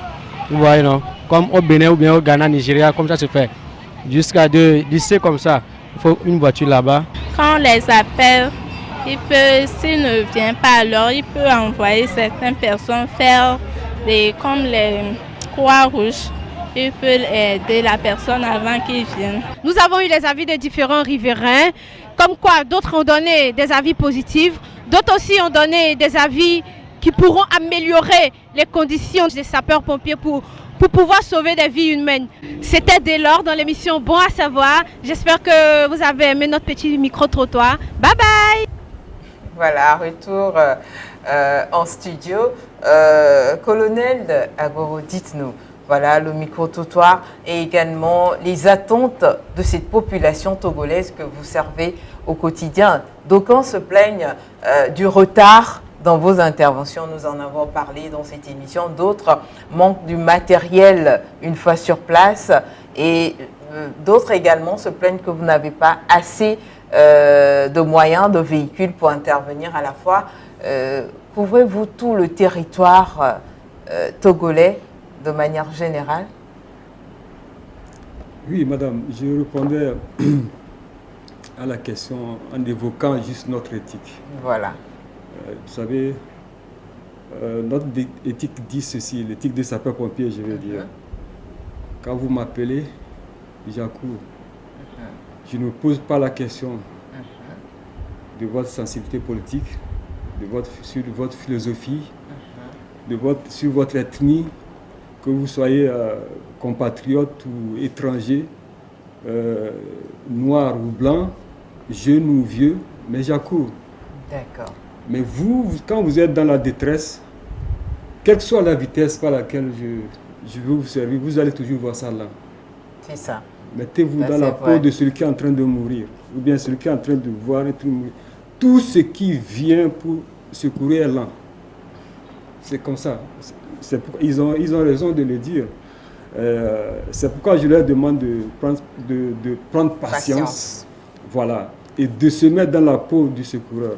Vous voyez, non? Comme au Bénin ou bien au Ghana, Nigeria, comme ça se fait. Jusqu'à deux lycées comme ça, il faut une voiture là-bas. Quand on les appelle, s'il ne vient pas alors, il peut envoyer certaines personnes faire comme les croix rouges. Il peut aider la personne avant qu'il vienne. Nous avons eu les avis des différents riverains, comme quoi d'autres ont donné des avis positifs, d'autres aussi ont donné des avis qui pourront améliorer les conditions des sapeurs-pompiers pour pouvoir sauver des vies humaines. C'était Delors dans l'émission Bon à savoir. J'espère que vous avez aimé notre petit micro-trottoir. Bye bye. Voilà, retour en studio. Colonel Agoro, dites-nous, voilà le micro-trottoir et également les attentes de cette population togolaise que vous servez au quotidien. D'aucuns se plaignent du retard dans vos interventions, nous en avons parlé dans cette émission. D'autres manquent du matériel une fois sur place et d'autres également se plaignent que vous n'avez pas assez de moyens, de véhicules pour intervenir à la fois. Couvrez-vous tout le territoire togolais de manière générale? Oui, madame, je répondais à la question en évoquant juste notre éthique. Voilà. Vous savez, notre éthique dit ceci, l'éthique des sapeurs-pompiers, je veux dire. Quand vous m'appelez, j'accours. Je ne pose pas la question de votre sensibilité politique, sur votre philosophie, sur votre ethnie, que vous soyez compatriote ou étranger, noir ou blanc, jeune ou vieux, mais j'accours. D'accord. Mais vous, quand vous êtes dans la détresse, quelle que soit la vitesse par laquelle je veux vous servir, vous allez toujours voir ça là. C'est ça. Mettez-vous dans la peau de celui qui est en train de mourir, ou bien celui qui est en train de voir et tout mourir. Tout ce qui vient pour secourir est lent. C'est comme ça. Ils ont raison de le dire. C'est pourquoi je leur demande de prendre patience. Voilà, et de se mettre dans la peau du secoureur.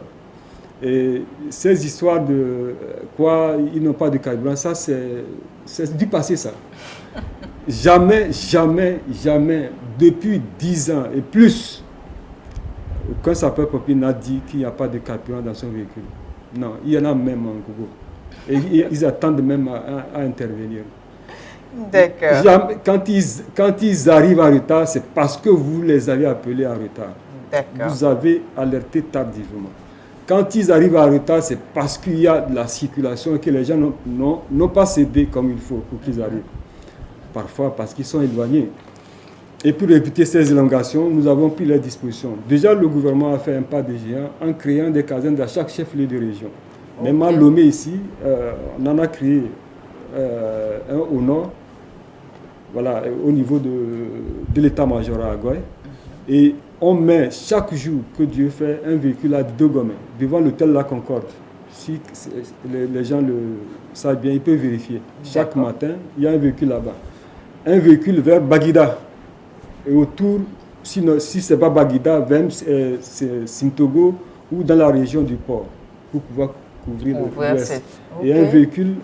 Et ces histoires de quoi ils n'ont pas de carburant, ça c'est du passé ça. Jamais, depuis 10 ans et plus, aucun sapeur-pompier n'a dit qu'il n'y a pas de carburant dans son véhicule. Non, il y en a même en Congo. Et ils attendent même à intervenir. D'accord. Quand ils arrivent en retard, c'est parce que vous les avez appelés en retard. D'accord. Vous avez alerté tardivement. Quand ils arrivent en retard, c'est parce qu'il y a de la circulation et que les gens n'ont pas cédé comme il faut pour qu'ils arrivent. Parfois parce qu'ils sont éloignés. Et pour éviter ces élongations, nous avons pris les dispositions. Déjà, le gouvernement a fait un pas de géant en créant des casernes dans chaque chef-lieu de région. Okay. Même à Lomé ici, on en a créé un au nord, voilà, au niveau de l'état-major à Agoy. Et on met chaque jour que Dieu fait un véhicule à 2 gommes devant l'hôtel La Concorde. Si les gens le savent bien, ils peuvent vérifier. Chaque matin, il y a un véhicule là-bas. Un véhicule vers Baguida. Et autour, si ce n'est pas Baguida, vers Sintogo ou dans la région du port, pour pouvoir couvrir l'ouest. Et un véhicule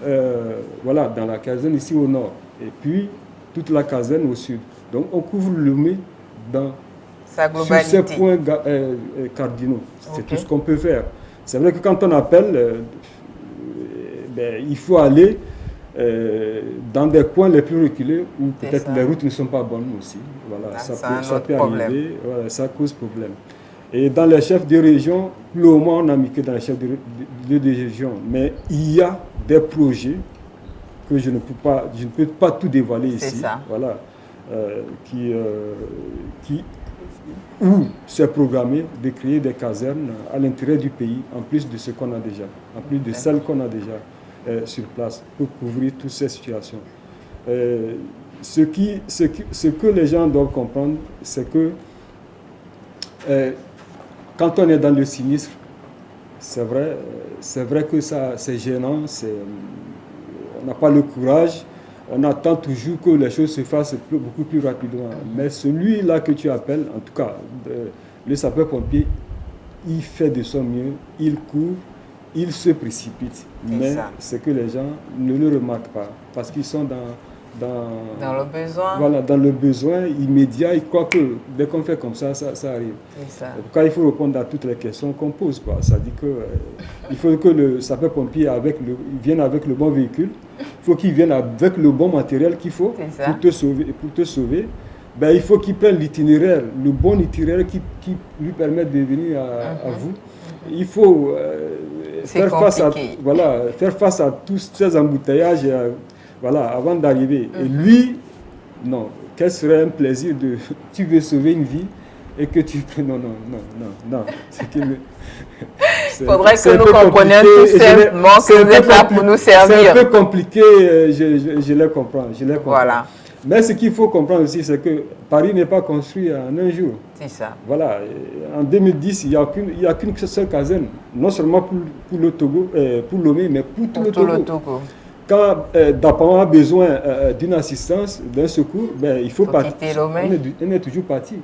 voilà, dans la caserne ici au nord. Et puis, toute la caserne au sud. Donc, on couvre le Lomé dans sa globalité. Sur ces points cardinaux. C'est tout ce qu'on peut faire. C'est vrai que quand on appelle, il faut aller dans des coins les plus reculés où peut-être les routes ne sont pas bonnes aussi. Voilà, ça peut arriver, voilà, ça cause problème. Et dans les chefs de région, pour le moment, on n'a mis que dans les chefs de région. Mais il y a des projets que je ne peux pas tout dévoiler ici. C'est ça. Voilà, où c'est programmé de créer des casernes à l'intérieur du pays, en plus de ce qu'on a déjà, en plus de celles qu'on a déjà sur place, pour couvrir toutes ces situations. Ce que les gens doivent comprendre, c'est que quand on est dans le sinistre, c'est vrai que c'est gênant, on n'a pas le courage. On attend toujours que les choses se fassent beaucoup plus rapidement. Mais celui-là que tu appelles, en tout cas, le sapeur-pompier, il fait de son mieux, il court, il se précipite. Mais c'est que les gens ne le remarquent pas, parce qu'ils sont dans le besoin. Voilà, dans le besoin immédiat. Ils croient que dès qu'on fait comme ça arrive. C'est ça. En tout cas, il faut répondre à toutes les questions qu'on pose. Ça dit que il faut que le sapeur-pompier vienne avec le bon véhicule. Il faut qu'il vienne avec le bon matériel qu'il faut pour te sauver. Il faut qu'il prenne l'itinéraire, le bon itinéraire qui lui permet de venir à vous. Il faut faire face à tous ces embouteillages avant d'arriver. Et lui, non, quel serait un plaisir de... Tu veux sauver une vie et que tu... Non. Il faudrait que nous comprenions tout simplement que vous êtes là pour nous servir. C'est un peu compliqué, je les comprends. Voilà. Mais ce qu'il faut comprendre aussi, c'est que Paris n'est pas construit en un jour. C'est ça. Voilà. En 2010, il n'y a qu'une seule caserne, non seulement pour le Togo, pour Lomé, mais pour tout le Togo. Quand Dapama a besoin d'une assistance, d'un secours, il faut partir. On est toujours parti.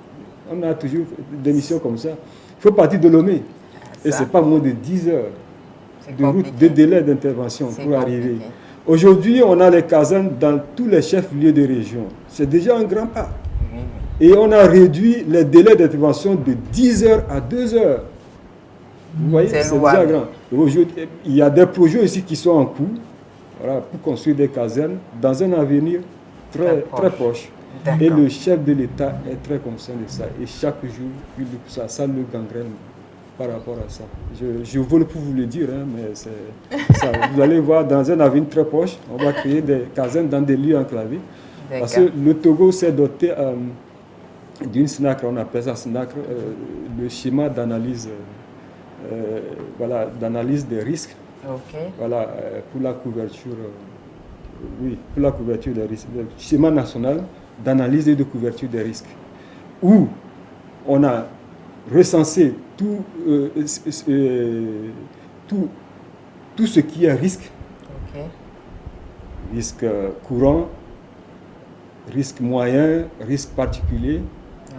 On a toujours des missions comme ça. Il faut partir de Lomé. Et ce n'est pas moins de 10 heures de route, de délai d'intervention pour arriver. Aujourd'hui, on a les casernes dans tous les chefs-lieux de région. C'est déjà un grand pas. Et on a réduit les délais d'intervention de 10 heures à 2 heures. Vous voyez, c'est déjà grand. Il y a des projets ici qui sont en cours, pour construire des casernes dans un avenir très proche. Et le chef de l'État est très conscient de ça. Et chaque jour, ça le gangrène par rapport à ça. Je vole pour vous le dire, mais c'est ça. Vous allez voir, dans un avenir très proche, on va créer des casernes dans des lieux enclavés. Parce que le Togo s'est doté d'une SNACRE, on appelle ça SNACRE, le schéma d'analyse d'analyse des risques. Pour la couverture, pour la couverture des risques. Le schéma national d'analyse et de couverture des risques, où on a recensé tout ce qui est risque, risque courant, risque moyen, risque particulier.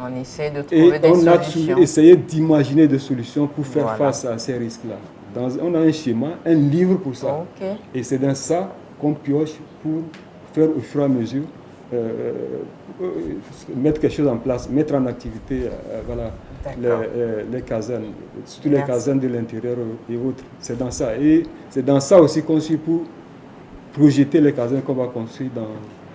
On essaie de trouver des solutions. On a essayé d'imaginer des solutions pour faire face à ces risques-là. On a un schéma, un livre pour ça. Et c'est dans ça qu'on pioche pour faire au fur et à mesure, mettre quelque chose en place, mettre en activité les casernes, surtout les casernes de l'intérieur et autres. C'est dans ça. Et c'est dans ça aussi qu'on suit pour projeter les casernes qu'on va construire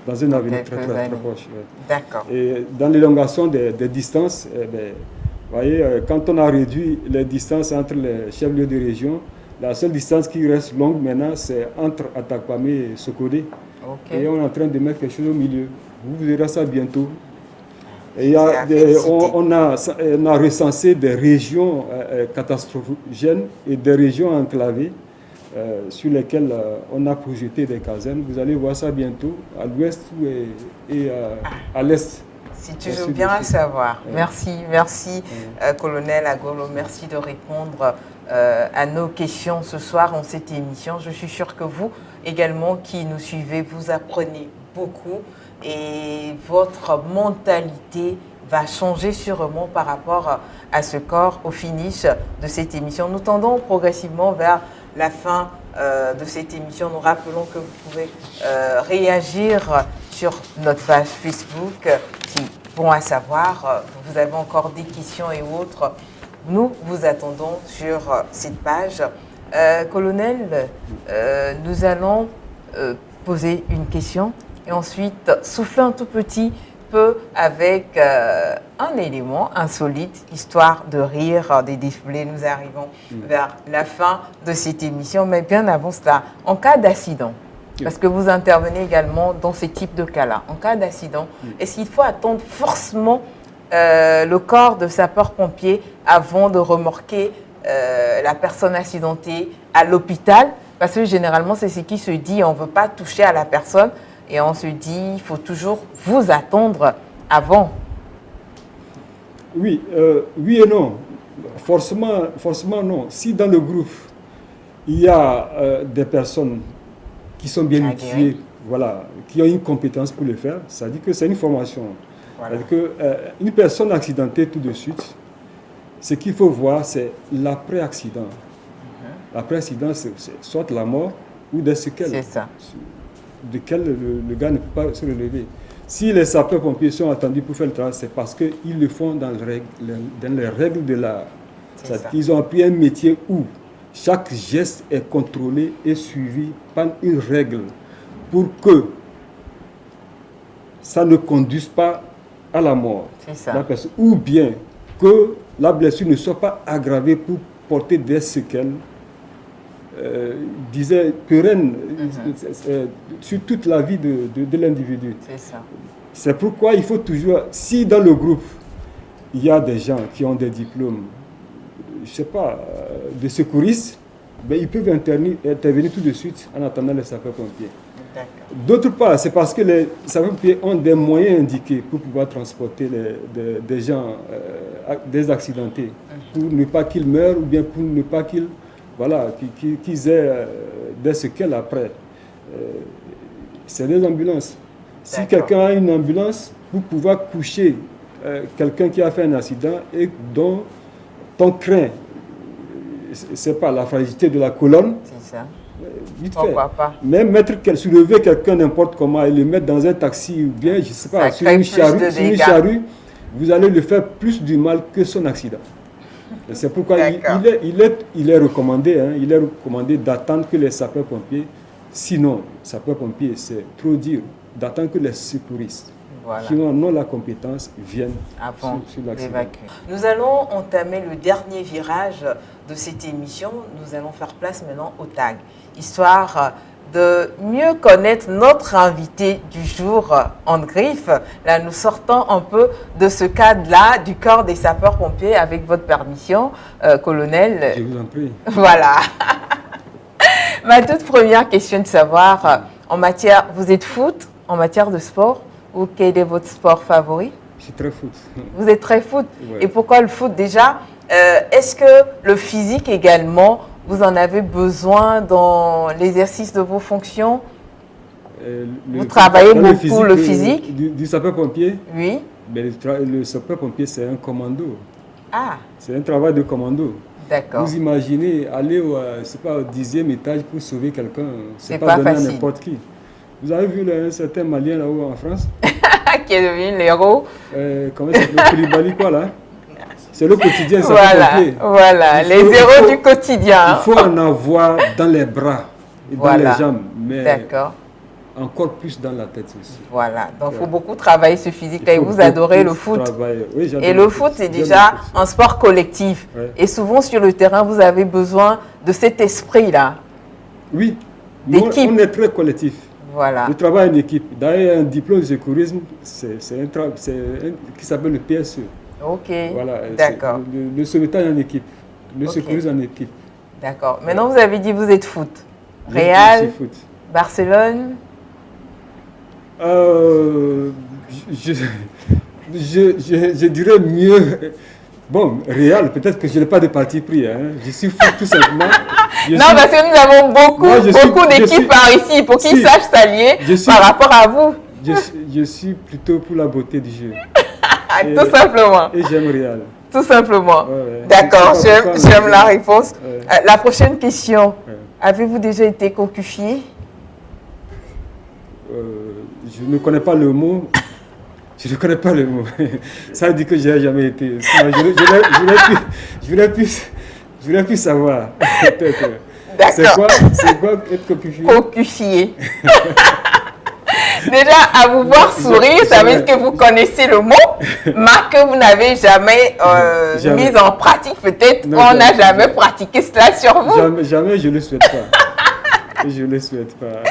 dans un avenir très proche. Ouais. D'accord. Et dans l'élongation des distances, vous voyez, quand on a réduit les distances entre les chefs-lieux de région, la seule distance qui reste longue maintenant, c'est entre Atakpamé et Sokodé. Et on est en train de mettre quelque chose au milieu. Vous verrez ça bientôt. Et on a recensé des régions catastrophogènes et des régions enclavées sur lesquelles on a projeté des casernes. Vous allez voir ça bientôt à l'ouest et à l'est. C'est toujours bien à savoir. Merci, colonel Agolo. Merci de répondre à nos questions ce soir en cette émission. Je suis sûre que vous également qui nous suivez, vous apprenez beaucoup et votre mentalité va changer sûrement par rapport à ce corps au finish de cette émission. Nous tendons progressivement vers la fin de cette émission. Nous rappelons que vous pouvez réagir sur notre page Facebook. Bon à savoir, vous avez encore des questions et autres, nous vous attendons sur cette page. Colonel, nous allons poser une question et ensuite souffler un tout petit peu avec un élément insolite, histoire de rire, de défouler. Nous arrivons vers la fin de cette émission, mais bien avant cela, en cas d'accident, parce que vous intervenez également dans ce type de cas-là. En cas d'accident, est-ce qu'il faut attendre forcément le corps de sapeur-pompier avant de remorquer la personne accidentée à l'hôpital? Parce que généralement, c'est ce qui se dit, on ne veut pas toucher à la personne et on se dit, il faut toujours vous attendre avant. Oui, oui et non. Forcément non. Si dans le groupe, il y a des personnes qui sont bien outillés, voilà, qui ont une compétence pour le faire, ça dit que c'est une formation. Voilà. Une personne accidentée tout de suite, ce qu'il faut voir, c'est l'après-accident. L'après-accident, c'est soit la mort ou des séquelles. C'est ça. Desquelles le gars ne peut pas se relever. Si les sapeurs-pompiers sont attendus pour faire le travail, c'est parce qu'ils le font dans les règles de l'art. Ils ont appris un métier où chaque geste est contrôlé et suivi par une règle pour que ça ne conduise pas à la mort. La personne, ou bien que la blessure ne soit pas aggravée pour porter des séquelles, disait pérennes sur toute la vie de l'individu. C'est pourquoi il faut toujours, si dans le groupe, il y a des gens qui ont des diplômes, je ne sais pas, de secouristes, ben, ils peuvent intervenir tout de suite en attendant les sapeurs-pompiers. D'autre part, c'est parce que les sapeurs-pompiers ont des moyens indiqués pour pouvoir transporter des gens, des accidentés, pour ne pas qu'ils meurent ou bien pour ne pas qu'ils aient des séquelles après. C'est des ambulances. Si quelqu'un a une ambulance, pour pouvoir coucher quelqu'un qui a fait un accident et dont on craint, c'est pas la fragilité de la colonne. C'est ça. Vite fait. Pas. Même soulever quelqu'un n'importe comment et le mettre dans un taxi ou bien, je sais pas, sur une charrue, vous allez le faire plus du mal que son accident. C'est pourquoi il est recommandé d'attendre que les sapeurs-pompiers, sinon, sapeurs-pompiers, c'est trop dire, d'attendre que les secouristes, qui ont la compétence, viennent avant sur l'accident. Nous allons entamer le dernier virage de cette émission. Nous allons faire place maintenant au tag, histoire de mieux connaître notre invité du jour en griffe. Là, nous sortons un peu de ce cadre-là du corps des sapeurs-pompiers avec votre permission, colonel. Je vous en prie. Voilà. Ma toute première question de savoir, vous êtes foot en matière de sport ou quel est votre sport favori? Je suis très foot. Vous êtes très foot. Ouais. Et pourquoi le foot déjà? Est-ce que le physique également, vous en avez besoin dans l'exercice de vos fonctions? Vous travaillez beaucoup le physique du sapeur-pompier? Oui. Mais le sapeur-pompier, c'est un commando. Ah. C'est un travail de commando. D'accord. Vous imaginez aller au 10e étage pour sauver quelqu'un, c'est pas donné à n'importe qui. Vous avez vu un certain Malien là-haut en France qui est devenu l'héros. Comment ça s'appelle? Koulibaly quoi là? C'est le quotidien. Voilà, les héros du quotidien. Il faut en avoir dans les bras et dans les jambes. Mais encore plus dans la tête aussi. Voilà, donc il faut beaucoup travailler ce physique. Et vous beaucoup adorez le foot. Oui, Et le foot, c'est déjà un sport collectif. Ouais. Et souvent sur le terrain, vous avez besoin de cet esprit-là. Oui, D'équipe. on est très collectif. Voilà. Le travail en équipe. D'ailleurs, un diplôme de secourisme, qui s'appelle le PSE. Ok, Voilà, d'accord. le sauvetage en équipe, le Ok. secourisme en équipe. D'accord. Maintenant, vous avez dit que vous êtes foot. Je Real, suis foot. Barcelone. Je dirais mieux. Bon, Real, peut-être que je n'ai pas de parti pris. Hein. Je suis foot tout simplement. Non, parce que nous avons beaucoup d'équipes par ici pour qu'ils sachent s'allier par rapport à vous. Je suis plutôt pour la beauté du jeu. Tout simplement. Et j'aime Real. Tout simplement. Ouais. D'accord, Je sais pas pourquoi, j'aime mais- la réponse. Ouais. La prochaine question. Ouais. Avez-vous déjà été cocufié? Je ne connais pas le mot. Je ne connais pas le mot. Ça veut dire que je n'ai jamais été. Sinon, je voulais plus savoir. Peut-être. D'accord. C'est quoi être cocufié? Cocufié. Déjà, à vous voir sourire, ça veut dire que vous connaissez le mot, mais que vous n'avez jamais, Jamais. mis en pratique. Peut-être Non, on n'a jamais. jamais pratiqué cela sur vous. Jamais, je ne le souhaite pas. Je ne le souhaite pas.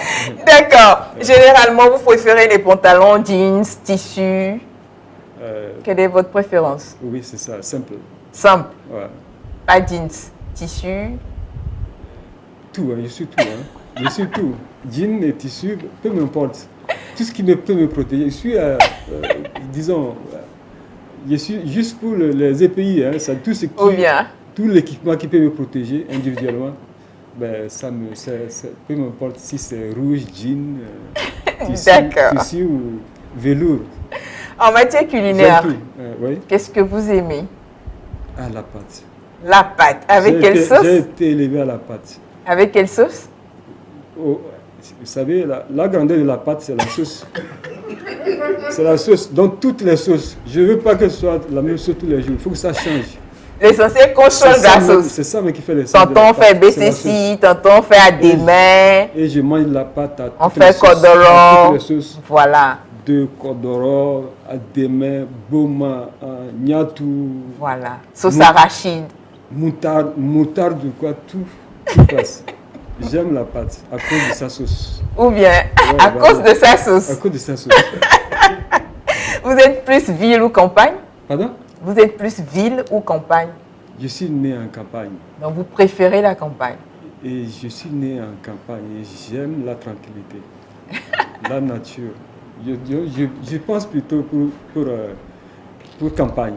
D'accord. Généralement, vous préférez les pantalons, jeans, tissus. Quelle est votre préférence? Oui, c'est ça, simple. Simple. Ouais. Pas jeans, tissu. Tout, hein, je suis tout. Hein. Je suis tout. Jean et tissu, peu m'importe. Tout ce qui peut me protéger. Je suis, disons, je suis juste pour les EPI. Hein, ça, tout l'équipement qui peut me protéger individuellement, ben, ça peu m'importe si c'est rouge, jean, tissu ou velours. En matière culinaire, Oui. qu'est-ce que vous aimez? Ah, la pâte. La pâte. Avec quelle sauce? J'ai été élevé à la pâte. Avec quelle sauce? Vous savez, la grandeur de la pâte, c'est la sauce. C'est la sauce. Dans toutes les sauces. Je ne veux pas que ce soit la même sauce tous les jours. Il faut que ça change. L'essentiel qu'on change la sauce. C'est ça qui fait les Tantôt on fait BCC, tantôt on fait à des mains. Et je mange la pâte à On toutes les fait sauces. cordoro. Toutes les sauces. Voilà. De cordoro, à des mains, boma, niatou. Voilà. Sauce arachide. Moutarde, quoi, tout passe. J'aime la pâte à cause de sa sauce. Ou bien à cause de sa sauce. À cause de sa sauce. Vous êtes plus ville ou campagne? Pardon? Vous êtes plus ville ou campagne? Je suis né en campagne. Donc vous préférez la campagne? Et je suis né en campagne et j'aime la tranquillité, la nature. Je pense plutôt pour campagne.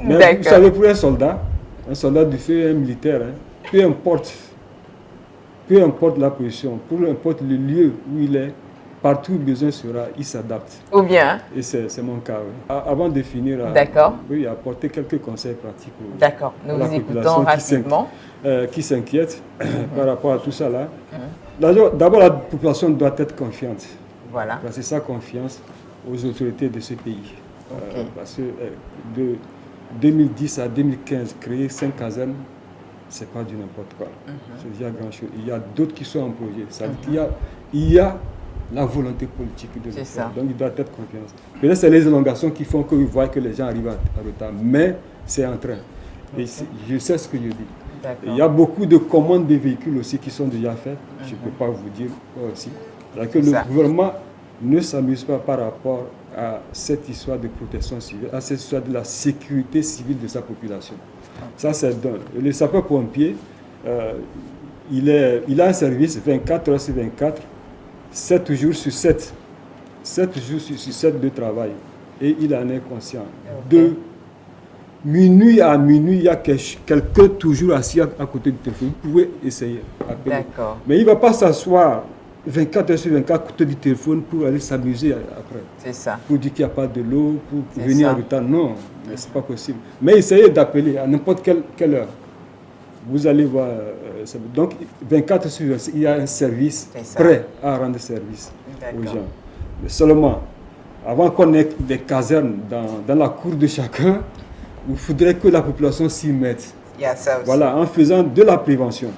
Mais vous savez, pour un soldat du feu, un militaire, hein, peu importe la position, peu importe le lieu où il est, partout où besoin sera, il s'adapte. Ou bien? Et c'est mon cas. Oui. Avant de finir, oui, apporter quelques conseils pratiques. D'accord, nous vous écoutons rapidement. Qui s'inquiète par rapport à tout ça là. D'abord, la population doit être confiante. Voilà. Placer sa confiance aux autorités de ce pays. Parce que de 2010 à 2015, créer 5 casernes, ce n'est pas du n'importe quoi. C'est déjà grand chose. Il y a d'autres qui sont en projet. Ça veut dire qu'il y a la volonté politique de le faire. Donc il doit être confiance. Peut-être c'est les élongations qui font qu'ils voient que les gens arrivent en retard. Mais c'est en train. Et je sais ce que je dis. Il y a beaucoup de commandes de véhicules aussi qui sont déjà faites. Je ne peux pas vous dire aussi. Que le gouvernement ne s'amuse pas par rapport à cette histoire de protection civile, à cette histoire de la sécurité civile de sa population. Ça, c'est d'un. Le sapeur-pompier, il a un service 24 heures sur 24, 7 jours sur 7. 7 jours sur 7 de travail. Et il en est conscient. De minuit à minuit, il y a quelqu'un toujours assis à côté du téléphone. Vous pouvez essayer. Mais il ne va pas s'asseoir 24 heures sur 24 à côté du téléphone pour aller s'amuser après. C'est ça. Pour dire qu'il n'y a pas de l'eau, pour venir en retard. Non, ce n'est pas possible. Mais essayez d'appeler à n'importe quelle heure. Vous allez voir. Donc, 24 heures sur 24, il y a un service prêt à rendre service aux gens. Mais seulement, avant qu'on ait des casernes dans la cour de chacun, il faudrait que la population s'y mette. Il y a ça aussi. Voilà, en faisant de la prévention.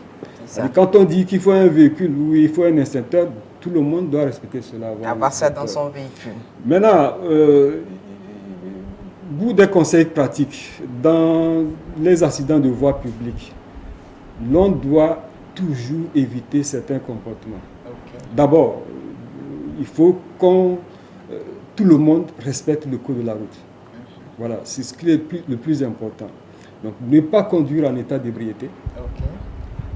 Quand on dit qu'il faut un véhicule ou il faut un extincteur, Tout le monde doit respecter cela. Avoir ça dans son véhicule. Maintenant, bout des conseils pratiques, dans les accidents de voie publique, l'on doit toujours éviter certains comportements. D'abord, il faut que tout le monde respecte le code de la route. Voilà, c'est ce qui est le plus important. Donc, ne pas conduire en état d'ébriété.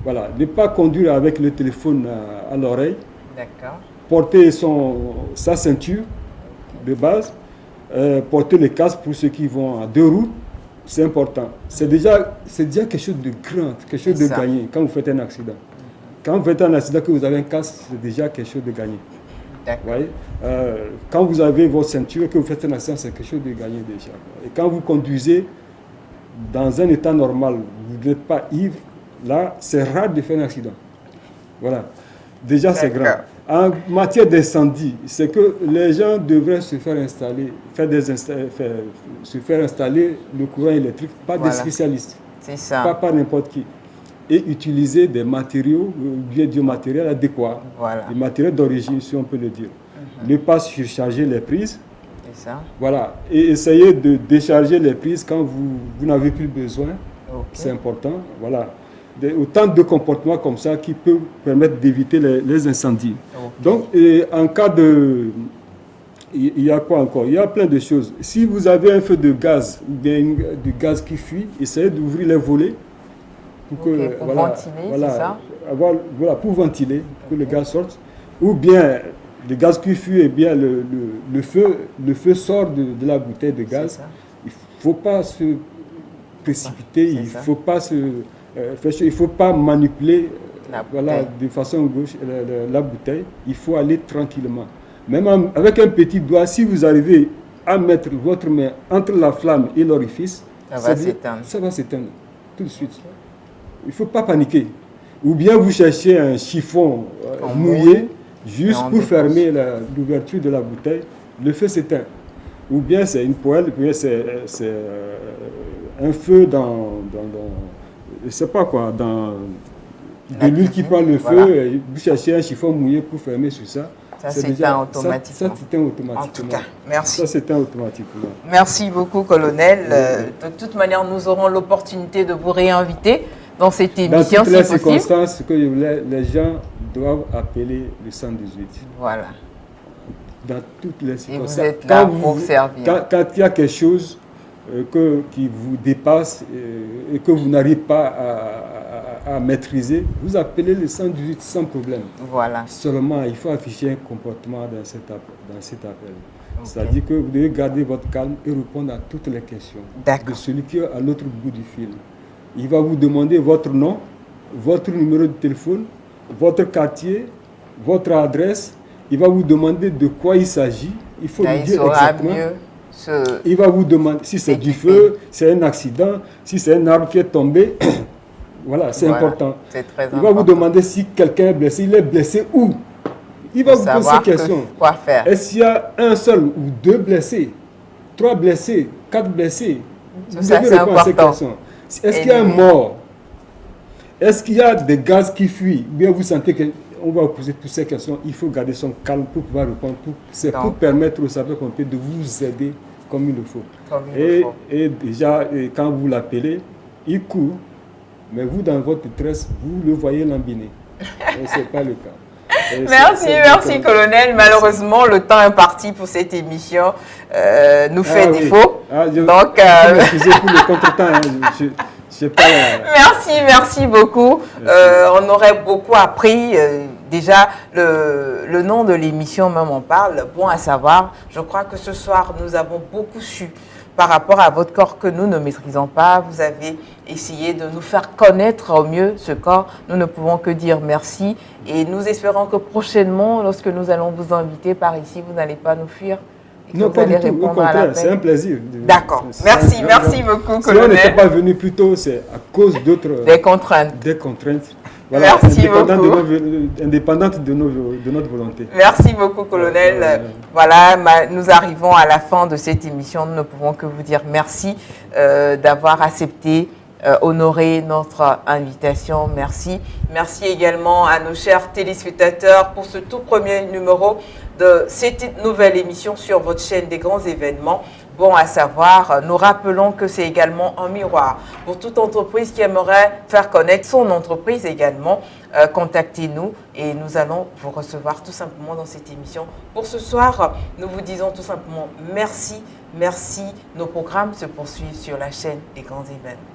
Voilà, ne pas conduire avec le téléphone à l'oreille. D'accord. Porter sa ceinture de base. Porter le casque pour ceux qui vont à 2 roues. C'est important. C'est déjà quelque chose de grand, quelque chose de gagné quand vous faites un accident. Quand vous faites un accident, que vous avez un casque, c'est déjà quelque chose de gagné. Voyez, quand vous avez votre ceinture, que vous faites un accident, c'est quelque chose de gagné déjà. Et quand vous conduisez dans un état normal, vous n'êtes pas ivre, là, c'est rare de faire un accident. Voilà. Déjà, c'est grand. En matière d'incendie, c'est que les gens devraient se faire installer, se faire installer le courant électrique par des spécialistes. C'est ça. Pas par n'importe qui. Et utiliser des matériaux, du matériel adéquat. Voilà. Des matériels d'origine, si on peut le dire. Ne pas surcharger les prises. C'est ça. Voilà. Et essayer de décharger les prises quand vous n'avez plus besoin. C'est important. Voilà. Autant de comportements comme ça qui peuvent permettre d'éviter les incendies. Donc, en cas de... Il y a quoi encore? Il y a plein de choses. Si vous avez un feu de gaz, ou bien du gaz qui fuit, essayez d'ouvrir les volets pour ventiler, c'est ça? Pour ventiler, pour que le gaz sorte. Ou bien, le gaz qui fuit, eh bien, le feu sort de la bouteille de gaz. Il ne faut pas se précipiter, il ne faut pas manipuler de façon gauche la bouteille. Il faut aller tranquillement. Même avec un petit doigt, si vous arrivez à mettre votre main entre la flamme et l'orifice, ça va s'éteindre tout de suite. Il ne faut pas paniquer. Ou bien vous cherchez un chiffon mouillé juste pour fermer l'ouverture de la bouteille, le feu s'éteint. Ou bien c'est une poêle, c'est un feu je ne sais pas quoi, de l'huile qui prend le feu, vous cherchez un chiffon mouillé pour fermer sur ça. Ça s'éteint automatiquement. Ça s'éteint automatiquement. En tout cas, merci. Ça s'éteint automatiquement. Merci beaucoup, colonel. De toute manière, nous aurons l'opportunité de vous réinviter dans cette émission. Dans toutes les circonstances, les gens doivent appeler le 118. Voilà. Dans toutes les circonstances. Et vous êtes là pour servir. Quand il y a quelque chose qui vous dépasse et que vous n'arrivez pas à maîtriser, vous appelez le 118 sans problème. Voilà. Seulement, il faut afficher un comportement dans cet appel. C'est-à-dire que vous devez garder votre calme et répondre à toutes les questions de celui qui est à l'autre bout du fil. Il va vous demander votre nom, votre numéro de téléphone, votre quartier, votre adresse. Il va vous demander de quoi il s'agit. Il faut lui dire exactement. Il va vous demander si c'est du feu, c'est un accident, si c'est un arbre qui est tombé. Voilà, c'est important. Il va vous demander si quelqu'un est blessé. Il est blessé où? Il va vous poser ces questions. Quoi faire? Est-ce qu'il y a un seul ou 2 blessés, 3 blessés, 4 blessés? Vous devez répondre à ces questions. Est-ce qu'il y a un mort? Est-ce qu'il y a des gaz qui fuient? Bien, vous sentez qu'on va vous poser toutes ces questions. Il faut garder son calme pour pouvoir répondre. C'est pour permettre aux sapeurs-pompiers de vous aider comme il le faut. Et déjà, quand vous l'appelez, il court. Mais vous, dans votre détresse, vous le voyez lambiner. Et ce n'est pas le cas. Merci, colonel. Malheureusement, le temps imparti pour cette émission nous fait défaut. Donc, excusez pour le contretemps. Merci beaucoup. On aurait beaucoup appris. Déjà, le nom de l'émission, même on parle, bon à savoir. Je crois que ce soir, nous avons beaucoup su par rapport à votre corps que nous ne maîtrisons pas. Vous avez essayé de nous faire connaître au mieux ce corps. Nous ne pouvons que dire merci. Et nous espérons que prochainement, lorsque nous allons vous inviter par ici, vous n'allez pas nous fuir. Non, pas du tout. Au contraire, c'est un plaisir. D'accord. Merci beaucoup, colonel. Si on n'était pas venu plus tôt, c'est à cause d'autres... Des contraintes. Voilà, merci beaucoup. Indépendante de notre volonté. Merci beaucoup, colonel. Voilà, nous arrivons à la fin de cette émission. Nous ne pouvons que vous dire merci d'avoir accepté honoré notre invitation. Merci. Merci également à nos chers téléspectateurs pour ce tout premier numéro de cette nouvelle émission sur votre chaîne des grands événements. Bon à savoir, nous rappelons que c'est également un miroir pour toute entreprise qui aimerait faire connaître son entreprise également. Contactez-nous et nous allons vous recevoir tout simplement dans cette émission. Pour ce soir, nous vous disons tout simplement merci. Merci. Nos programmes se poursuivent sur la chaîne des grands événements.